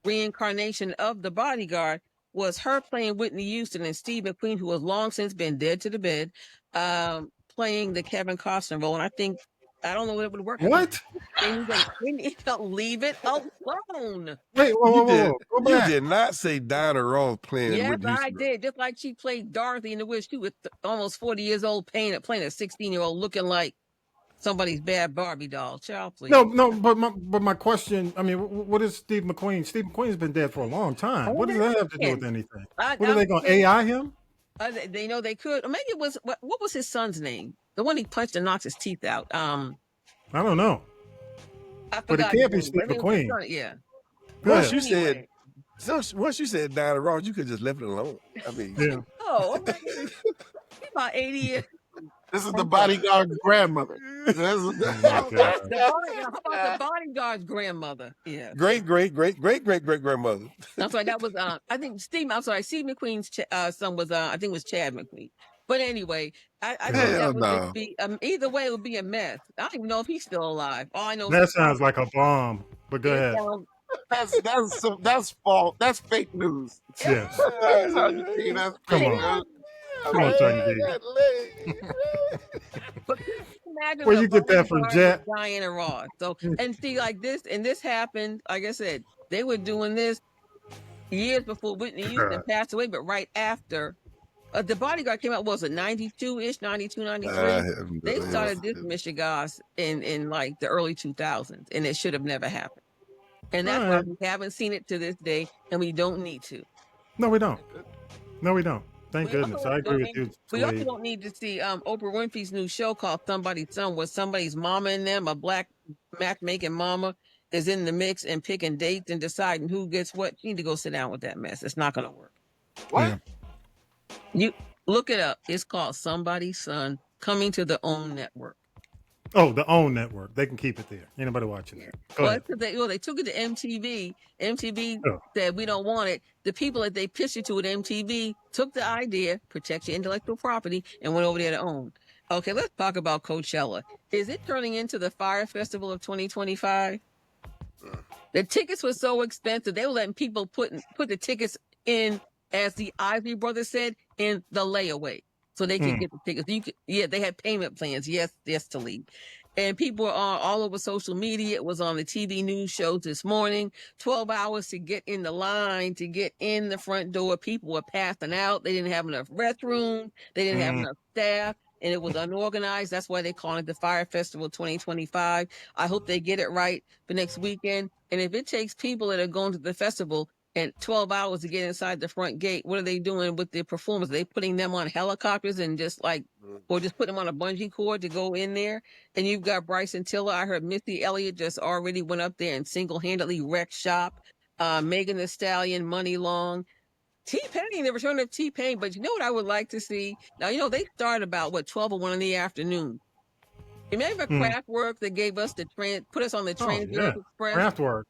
reincarnation of The Bodyguard was her playing Whitney Houston and Steve McQueen, who has long since been dead to the bed, playing the Kevin Costner role. And I don't know what it would work. What? We need to leave it alone. Wait, whoa. You did not say Diana Ross playing Yes, Whitney Houston. I did. Just like she played Dorothy in The Wiz. She was almost 40 years old playing a 16-year-old looking like somebody's bad Barbie doll. Child, please. No, but my question, I mean, what is Steve McQueen? Steve McQueen's been dead for a long time. What does that have to do with anything? What are they going to AI him? They know they could. Or maybe it was, what was his son's name? The one he punched and knocked his teeth out. I don't know. But it can't be Steve McQueen. Yeah. Once you said Diana Ross, you could just left it alone. I mean, yeah. Oh, okay. About 80 years. This is The Bodyguard's grandmother. How about The Bodyguard's grandmother? Yeah. Great grandmother. I'm sorry, that was I think Steve McQueen's son was I think it was Chad McQueen. But anyway, I think that would just be either way it would be a mess. I don't even know if he's still alive. All I know that sounds like a bomb. But go ahead. That's false. That's fake news. Yes. That's Come on. Come on, Tony B. But imagine where you get that from, Jet? Diana Ross. So and see, like this, and this happened. Like I said, they were doing this years before Whitney Houston passed away, but right after. The Bodyguard came out, was it 92-ish, 92, 93? They started this Michigas in like the early 2000s, and it should have never happened. And that's why we haven't seen it to this day, and we don't need to. No, we don't. Thank goodness. I agree with you. We also don't need to see Oprah Winfrey's new show called Somebody's Son, where somebody's mama in them, a black matchmaking mama, is in the mix and picking dates and deciding who gets what. You need to go sit down with that mess. It's not going to work. What? Yeah. You look it up. It's called Somebody's Son, coming to the OWN network. Oh, the OWN network. They can keep it there. Ain't nobody watching that. They took it to MTV. MTV said we don't want it. The people that they pitched it to at MTV took the idea, protect your intellectual property, and went over there to OWN. Okay, let's talk about Coachella. Is it turning into the Fire Festival of 2025? The tickets were so expensive. They were letting people put the tickets in, as the Isley Brothers said, in the layaway, so they could get the tickets. They had payment plans. Yes, to leave. And people were all over social media. It was on the TV news shows this morning. 12 hours to get in the line, to get in the front door. People were passing out. They didn't have enough restrooms. They didn't have enough staff. And it was unorganized. That's why they call it the Fire Festival 2025. I hope they get it right for next weekend. And if it takes people that are going to the festival and 12 hours to get inside the front gate, what are they doing with the performers? Are they putting them on helicopters and or just putting them on a bungee cord to go in there? And you've got Bryson Tiller. I heard Missy Elliott just already went up there and single-handedly wrecked shop. Megan Thee Stallion, Money Long. T-Pain, the return of T-Pain, but you know what I would like to see? Now, you know, they started about, 12 or 1 in the afternoon. Remember Kraftwerk that gave us put us on the Trans Europe Express? Kraftwerk.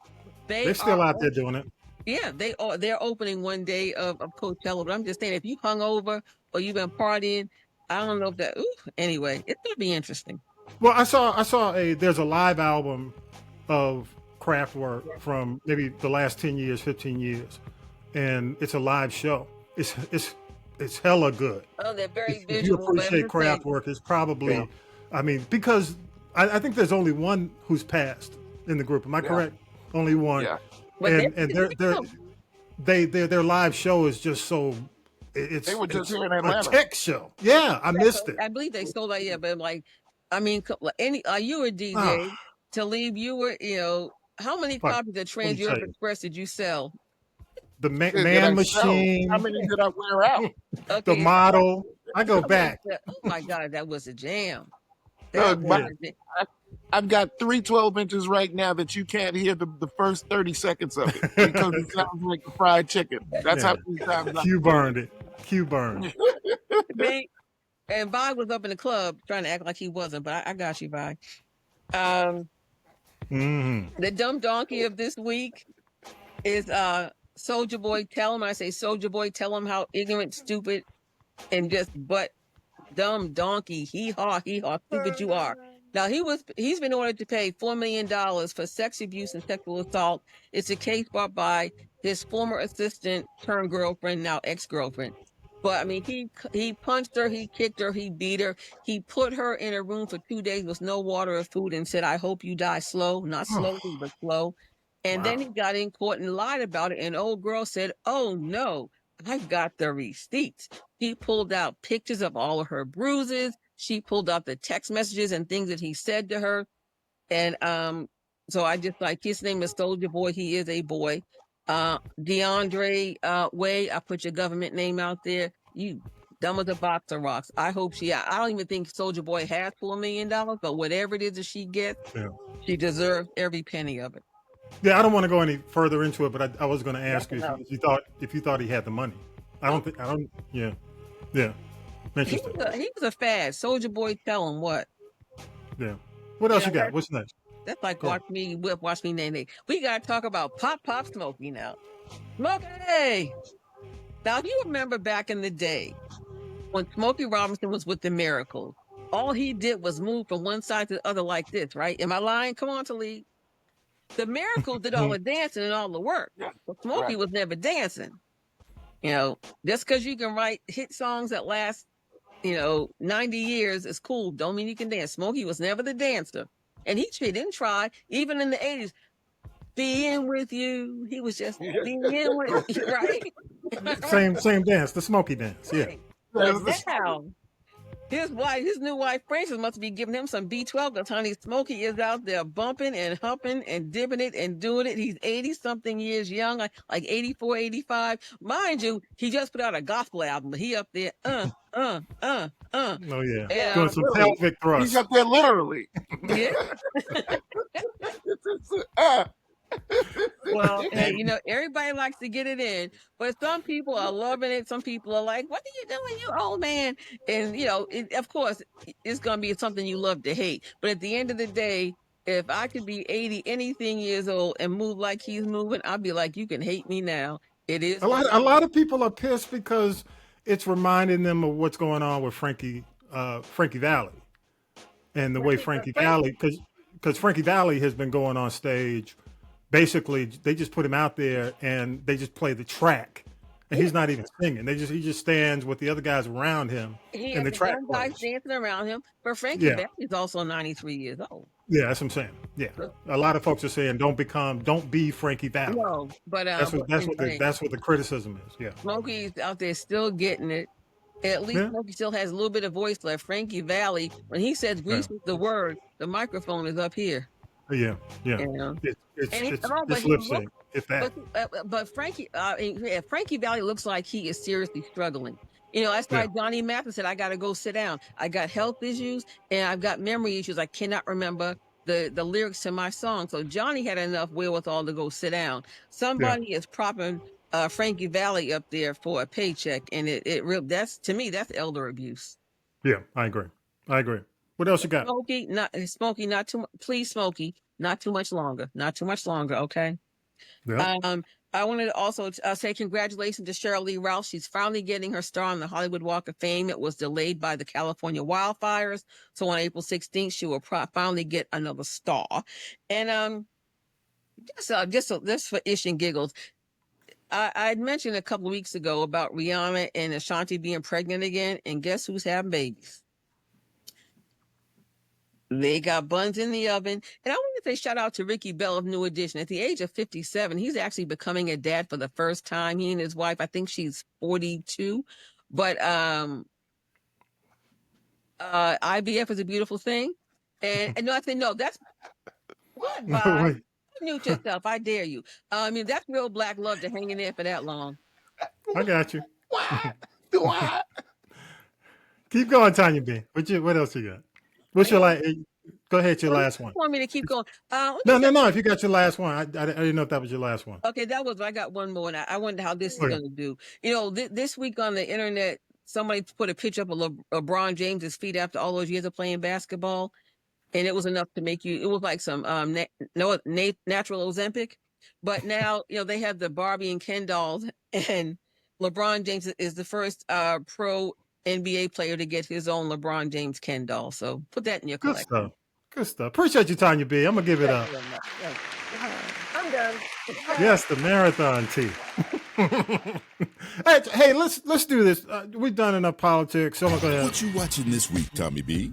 They're still out there doing it. Yeah, they're opening one day of Coachella, but I'm just saying, if you hung over or you've been partying, I don't know if that, anyway, it's going to be interesting. Well, I saw there's a live album of Kraftwerk from maybe the last 10 years, 15 years. And it's a live show. It's hella good. Oh, they're very visual. If you appreciate Kraftwerk, it's probably, I mean, because I think there's only one who's passed in the group. Am I correct? Only one. Yeah. And their live show is just so. They were just here in Atlanta. A tech show. Yeah, I missed it. I believe they sold out. Yeah, but like, I mean, are you a DJ? To leave, you were, how many copies of Trans Europe Express did you sell? The man machine. How many did I wear out? The model. I go back. Oh my God, that was a jam. I've got 3 12-inches right now that you can't hear the first 30 seconds of it because it sounds like the fried chicken. That's how many times Q burned it. Q burned. And Vi was up in the club trying to act like he wasn't, but I got you, Vi. The dumb donkey of this week is Soulja Boy. Tell him, I say, Soulja Boy, tell him how ignorant, stupid, and just dumb donkey, hee-haw, stupid you are. Now, he's been ordered to pay $4 million for sex abuse and sexual assault. It's a case brought by his former assistant turned girlfriend, now ex-girlfriend. But I mean, he punched her, he kicked her, he beat her. He put her in a room for 2 days with no water or food and said, I hope you die slow, not slowly, but slow. And then he got in court and lied about it. And old girl said, oh no, I've got the receipts. He pulled out pictures of all of her bruises. She pulled out the text messages and things that he said to her. And so I just his name is Soulja Boy. He is a boy. DeAndre Way, I put your government name out there. You dumb as a box of rocks. I hope I don't even think Soulja Boy has $4 million, but whatever it is that she gets, she deserves every penny of it. Yeah, I don't want to go any further into it, but I was going to ask you if you thought he had the money. Yeah. Interesting. He was a fad. Soulja Boy, tell him what. Yeah. What else you got? What's next? That's like watch me whip, watch me nay. We got to talk about Pop Smokey now. Smokey! Now, if you remember back in the day when Smokey Robinson was with the Miracles, all he did was move from one side to the other like this, right? Am I lying? Come on, Talib. The Miracles did all the dancing and all the work. But Smokey was never dancing. Just because you can write hit songs that last, 90 years is cool. Don't mean you can dance. Smokey was never the dancer. And he didn't try, even in the 80s. Being with you. He was just being with you, right? Same dance, the Smokey dance, yeah. But now, his new wife, Frances, must be giving him some B12 because, honey, Smokey is out there bumping and humping and dipping it and doing it. He's 80-something years young, like 84, 85. Mind you, he just put out a gospel album, but he up there, Oh, yeah. Doing some pelvic thrusts. He's up there literally. Yeah. Well, everybody likes to get it in, but some people are loving it. Some people are like, what are you doing, you old man? And, of course, it's going to be something you love to hate. But at the end of the day, if I could be 80, anything years old and move like he's moving, I'd be like, you can hate me now. It is. A lot of people are pissed because it's reminding them of what's going on with Frankie Valli and the way Frankie Valli, because Frankie Valli has been going on stage. Basically, they just put him out there and they just play the track, and he's not even singing. He just stands with the other guys around him, and the track guys dancing around him. But Frankie Valli is also 93 years old. Yeah, that's what I'm saying. Yeah, a lot of folks are saying don't be Frankie Valli. No, but that's what the criticism is. Yeah, Smokey's out there still getting it. At least Smokey still has a little bit of voice left. Frankie Valli, when he says "grease" is the word, the microphone is up here. Yeah. It's lip sync, if that. But Frankie Valli looks like he is seriously struggling. That's why Johnny Mathis said, I got to go sit down. I got health issues and I've got memory issues. I cannot remember the lyrics to my song. So Johnny had enough wherewithal to go sit down. Somebody is propping Frankie Valli up there for a paycheck, and that's to me that's elder abuse. Yeah, I agree. What else you got? Smokey, not too. Please, Smokey, not too much longer. Not too much longer. Okay. Yeah. I wanted to also say congratulations to Cheryl Lee Ralph. She's finally getting her star on the Hollywood Walk of Fame. It was delayed by the California wildfires. So on April 16th, she will finally get another star. And just for ish and giggles, I had mentioned a couple of weeks ago about Rihanna and Ashanti being pregnant again. And guess who's having babies? They got buns in the oven. And I want to say shout out to Ricky Bell of New Edition. At the age of 57, he's actually becoming a dad for the first time. He and his wife, I think she's 42. But IVF is a beautiful thing. And no, I think, no, that's what, Bob? Mute yourself. I dare you. I mean, that's real black love to hang in there for that long. I got you. What? Keep going, Tonya B. What else you got? What's your last? Go ahead, your last one. You want me to keep going? No. If you got your last one, I didn't know if that was your last one. Okay, I got one more, and I wonder how this is going to do. You know, this week on the internet, somebody put a picture up of LeBron James's feet after all those years of playing basketball, and it was enough to make you. It was like some natural Ozempic, but now they have the Barbie and Ken dolls, and LeBron James is the first pro NBA player to get his own LeBron James Ken doll. So put that in your collection. Good stuff. Appreciate you, Tonya B. I'm gonna give it up. I'm done. Yes, the marathon tea. hey, let's do this. We've done enough politics. So I'm gonna go ahead. What you watching this week, Tommy B?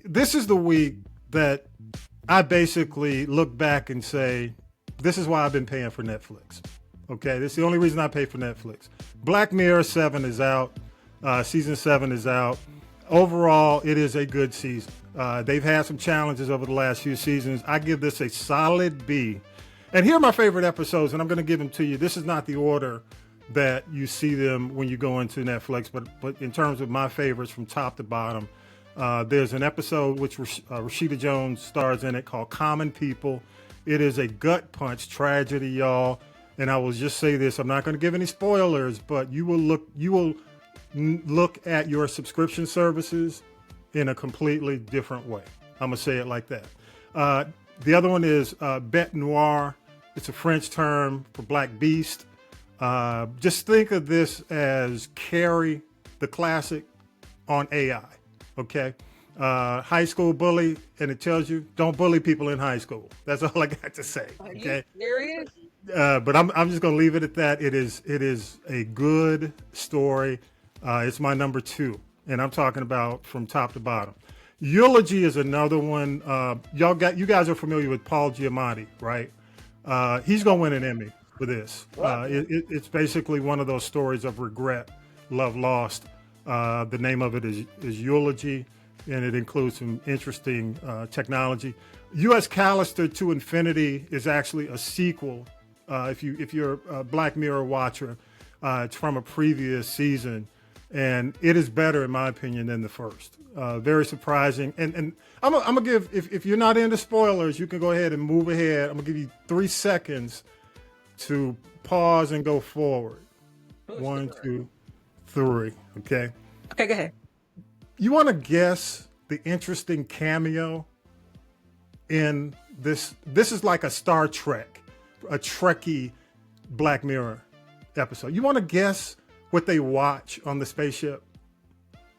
This is the week that I basically look back and say, this is why I've been paying for Netflix. Okay, this is the only reason I pay for Netflix. Black Mirror 7 is out. Season 7 is out. Overall, it is a good season. They've had some challenges over the last few seasons. I give this a solid B. And here are my favorite episodes, and I'm going to give them to you. This is not the order that you see them when you go into Netflix, but in terms of my favorites from top to bottom, there's an episode which Rashida Jones stars in it called Common People. It is a gut punch tragedy, y'all. And I will just say this, I'm not going to give any spoilers, but you will look at your subscription services in a completely different way. I'm going to say it like that. The other one is bête noire. It's a French term for black beast. Just think of this as Carrie, the classic, on AI, okay? High school bully, and it tells you, don't bully people in high school. That's all I got to say, okay? There he is. But I'm just going to leave it at that. It is a good story. It's my number 2, and I'm talking about from top to bottom. Eulogy is another one. You guys are familiar with Paul Giamatti, right? He's gonna win an Emmy for this. It's basically one of those stories of regret, love lost. The name of it is Eulogy, and it includes some interesting technology. U.S. Callister to Infinity is actually a sequel. If you're a Black Mirror watcher, it's from a previous season. And it is better, in my opinion, than the first. Very surprising. And I'm gonna give, if you're not into spoilers, you can go ahead and move ahead. I'm gonna give you 3 seconds to pause and go forward. 1, 2, 3. Okay. Okay, go ahead. You want to guess the interesting cameo in this? This is like a Star Trek, a Trekkie Black Mirror episode. You want to guess what they watch on the spaceship?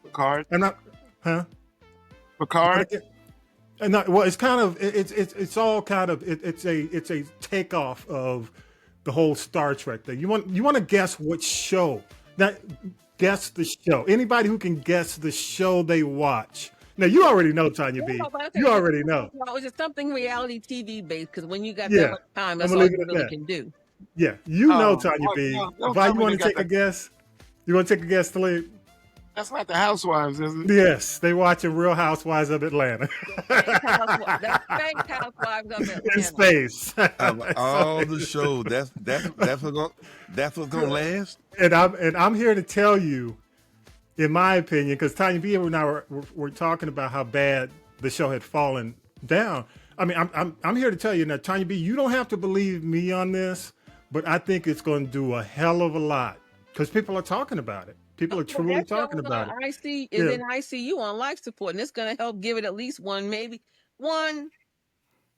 Picard. I'm not, huh? Picard. And not, well, it's kind of it's all kind of it's a takeoff of the whole Star Trek thing. You want to guess what show? Now, guess the show. Anybody who can guess the show they watch. Now you already know, Tonya B. You already know. Well, it's just something reality TV based, because when you got that much time, that's all you really can do. Yeah, you know, Tonya B. Why you want to take a guess? You want to take a guess, Talib? That's not the Housewives, is it? Yes, they watching Real Housewives of Atlanta. That's fake Housewives of Atlanta. In space. All the shows. That's what's gonna last. And I'm here to tell you, in my opinion, because Tonya B and I were talking about how bad the show had fallen down. I mean, I'm here to tell you now, Tonya B, you don't have to believe me on this, but I think it's going to do a hell of a lot because people are talking about it. People are truly That talking show about it. IC is Yeah. in ICU on life support, and it's going to help give it at least maybe one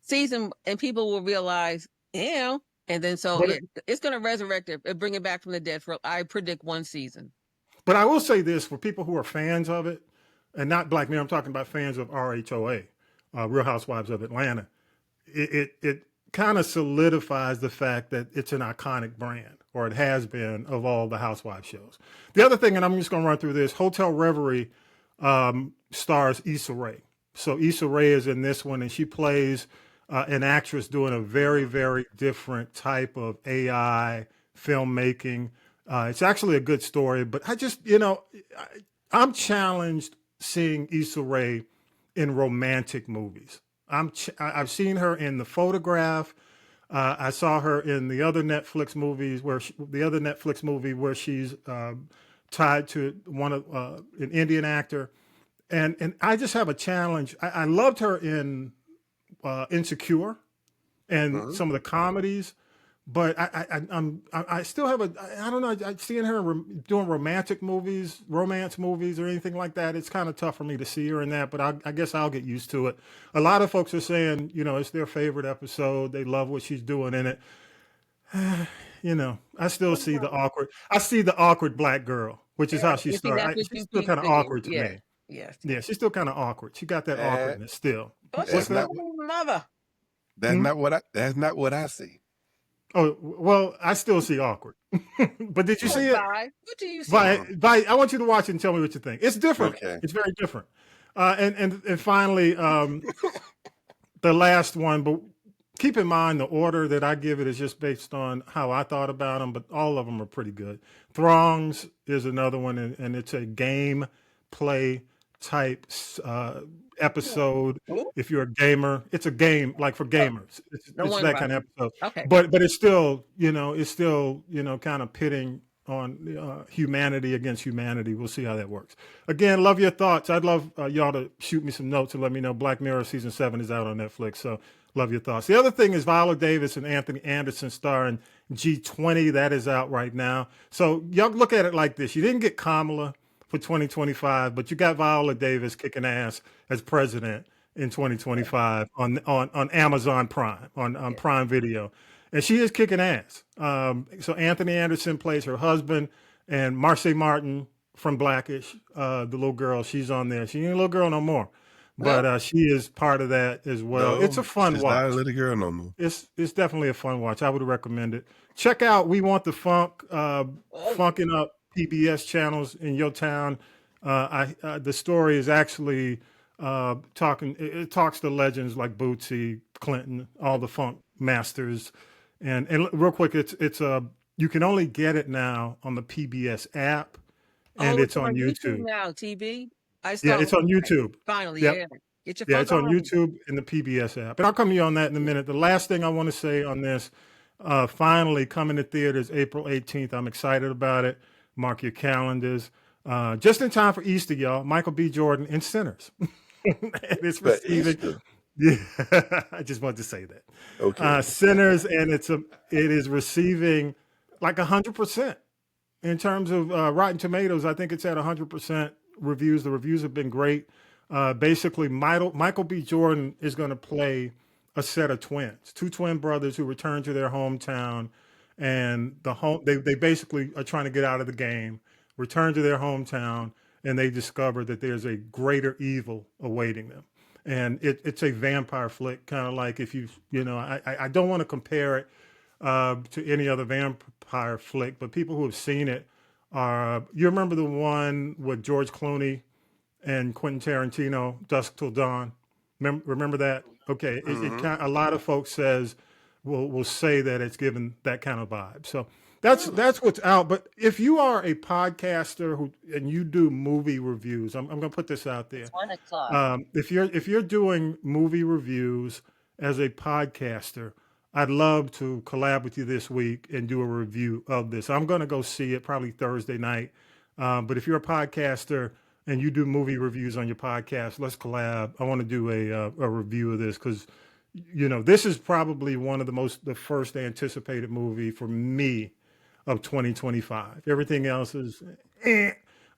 season, and people will realize, and then it's going to resurrect it and bring it back from the dead for, I predict, one season. But I will say this for people who are fans of it, and not Black Mirror, I'm talking about fans of RHOA, Real Housewives of Atlanta. It kind of solidifies the fact that it's an iconic brand, or it has been, of all the Housewives shows. The other thing, and I'm just going to run through this, Hotel Reverie stars Issa Rae. So Issa Rae is in this one, and she plays an actress doing a very, very different type of AI filmmaking. It's actually a good story, but I just, I'm challenged seeing Issa Rae in romantic movies. I've seen her in The Photograph. I saw her in the other Netflix movies where she's tied to an Indian actor, and I just have a challenge. I loved her in Insecure and some of the comedies. But I still have I don't know, seeing her doing romance movies or anything like that, it's kind of tough for me to see her in that, but I guess I'll get used to it. A lot of folks are saying, it's their favorite episode. They love what she's doing in it. I still see the awkward Black girl, which is how she started. She's still kind of awkward to me. Yes. Yeah, she's still kind of awkward. She got that awkwardness still. What's that? Mother. That's not what I see. Oh, well, I still see awkward. But did you see it? What do you see? I want you to watch it and tell me what you think. It's different. Okay. It's very different. And finally, the last one, but keep in mind the order that I give it is just based on how I thought about them, but all of them are pretty good. Throngs is another one, and it's a game play type episode. If you're a gamer, it's a game like for gamers. It's that kind of episode. Okay. But it's still, kind of pitting on humanity against humanity. We'll see how that works. Again, love your thoughts. I'd love y'all to shoot me some notes and let me know. Black Mirror season 7 is out on Netflix, so love your thoughts. The other thing is Viola Davis and Anthony Anderson starring G20. That is out right now. So y'all look at it like this. You didn't get Kamala for 2025, but you got Viola Davis kicking ass as president in 2025 on Amazon Prime, on Prime Video. And she is kicking ass. So Anthony Anderson plays her husband, and Marcy Martin from Blackish, the little girl, she's on there. She ain't a little girl no more, but she is part of that as well. It's a fun watch. Not a little girl no more. It's definitely a fun watch. I would recommend it. Check out We Want the Funk, funking up PBS channels in your town. The story is actually it talks to legends like Bootsy, Clinton, all the funk masters. And real quick, it's you can only get it now on the PBS app, and it's on YouTube now. TV. It's on YouTube. Finally, yep. Get your it's on YouTube and the PBS app. And I'll come to you on that in a minute. The last thing I want to say on this, finally coming to theaters April 18th. I'm excited about it. Mark your calendars. Just in time for Easter, y'all. Michael B. Jordan in Sinners. It's receiving. Yeah, I just wanted to say that. Okay. Sinners, and it is receiving like 100% in terms of Rotten Tomatoes. I think it's at 100% reviews. The reviews have been great. Basically, Michael B. Jordan is going to play a set of twins, two twin brothers who return to their hometown, and they basically are trying to get out of the game, return to their hometown, and they discover that there's a greater evil awaiting them. And it's a vampire flick, kind of like if I don't want to compare it to any other vampire flick, but people who have seen it you remember the one with George Clooney and Quentin Tarantino, Dusk Till Dawn? Remember that? Okay, a lot of folks will say that it's given that kind of vibe. So that's what's out. But if you are a podcaster and you do movie reviews, I'm going to put this out there. It's 1 o'clock. If you're doing movie reviews as a podcaster, I'd love to collab with you this week and do a review of this. I'm going to go see it probably Thursday night. But if you're a podcaster and you do movie reviews on your podcast, let's collab. I want to do a review of this because this is probably one of the first anticipated movie for me of 2025. Everything else is,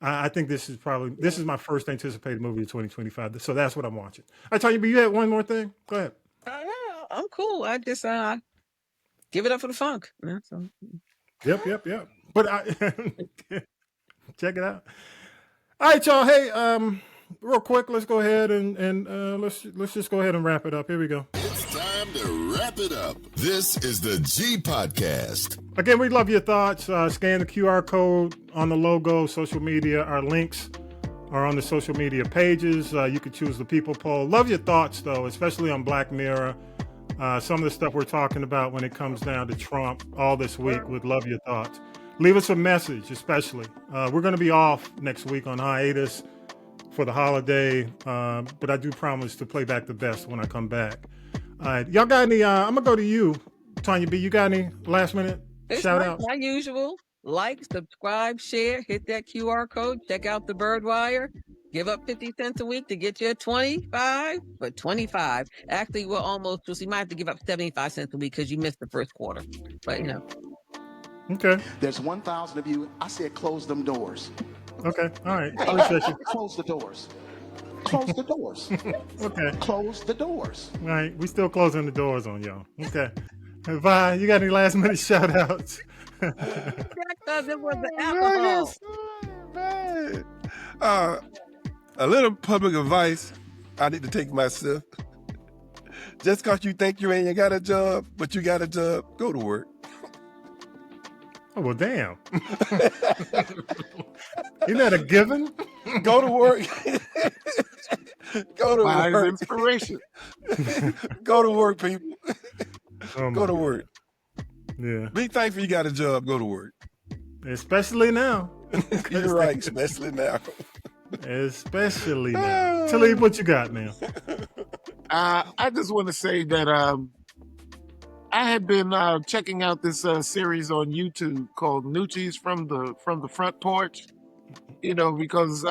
I think this is my first anticipated movie of 2025. So that's what I'm watching. I tell you, but you had one more thing. Go ahead. No, I'm cool. I just give it up for the funk. So. Yep. But check it out. All right, y'all. Hey, real quick, let's go ahead and let's just go ahead and wrap it up. Here we go. It's time to wrap it up. This is the G Podcast. Again, we'd love your thoughts. Scan the QR code on the logo, social media. Our links are on the social media pages. You can choose the people poll. Love your thoughts, though, especially on Black Mirror. Some of the stuff we're talking about when it comes down to Trump all this week. Would love your thoughts. Leave us a message, especially. We're going to be off next week on hiatus for the holiday, but I do promise to play back the best when I come back. All right, y'all got any? I'm gonna go to you, Tonya B. You got any last minute shout outs? My usual. Like, subscribe, share, hit that QR code, check out the Birdwire. Give up 50 cents a week to get you 25, but 25. Actually, we're almost, so you might have to give up 75 cents a week because you missed the first quarter. But Okay. There's 1,000 of you. I said close them doors. Okay. All right. Close the doors. Close the doors. Okay. Close the doors. All right. We still closing the doors on y'all. Okay. Vi, you got any last minute shout outs? Because it was the alcohol. A little public advice I need to take myself. Just because you think you ain't got a job, but you got a job, go to work. Oh, well, damn. Isn't that a given? Go to work. Go to work. Inspiration. Go to work, people. Go to God. work. Yeah. Be thankful you got a job. Go to work. Especially now. You're right. Especially now. Especially now. Talib, what you got, man? I just want to say that I had been checking out this series on YouTube called Nucci's from the Front Porch. Because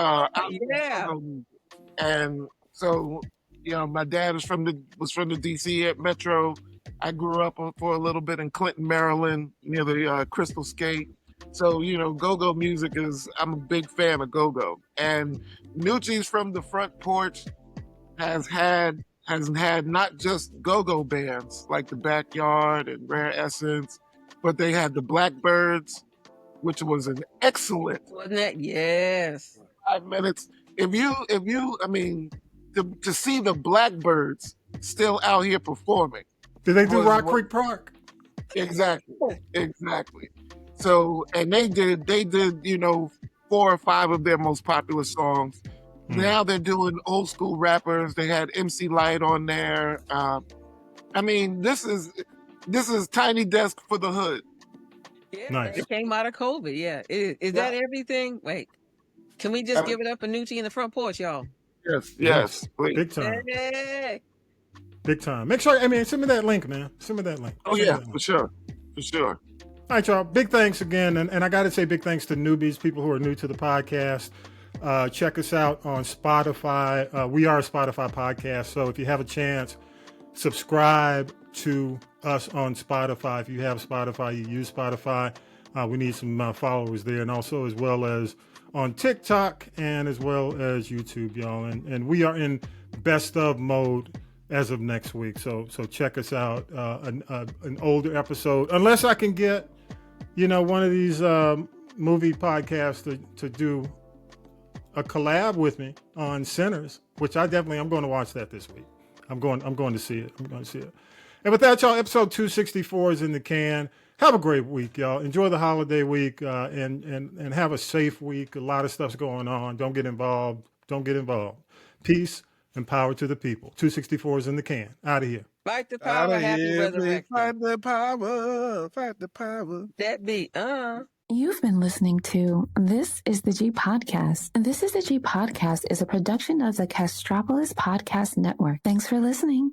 and so my dad was from the DC Metro. I grew up for a little bit in Clinton, Maryland, near the Crystal Skate. So, go-go music I'm a big fan of go-go. And Nucci's from the Front Porch has had not just go-go bands like the Backyard and Rare Essence, but they had the Blackbirds, which was an excellent. Wasn't it? Yes. 5 minutes. To see the Blackbirds still out here performing. Did they do Rock Creek Park? Exactly. So, and they did 4 or 5 of their most popular songs. Now they're doing old school rappers. They had MC Light on there. This is Tiny Desk for the hood. Yeah, nice. It came out of COVID. Yeah. Is that everything? Wait, can we just give it up for Nucci in the Front Porch, y'all? Yes. Please. Big time. Hey. Big time. Make sure, send me that link, man. Send me that link. Oh, yeah, for sure. All right, y'all. Big thanks again. And I got to say big thanks to newbies, people who are new to the podcast. Check us out on Spotify. We are a Spotify podcast. So if you have a chance, subscribe to us on Spotify. If you have Spotify, you use Spotify. We need some followers there. And also as well as on TikTok and as well as YouTube, y'all. And we are in best of mode as of next week. So check us out. An older episode. Unless I can get, one of these movie podcasts to do a collab with me on Sinners, which I'm going to watch that this week. I'm going to see it. And with that, y'all, episode 264 is in the can. Have a great week, y'all. Enjoy the holiday week and have a safe week. A lot of stuff's going on. Don't get involved. Peace and power to the people. 264 is in the can. Out of here. Fight the power. Happy resurrection. Fight the power. Fight the power. That beat. You've been listening to This is the G Podcast. This is the G Podcast is a production of the Castropolis Podcast Network. Thanks for listening.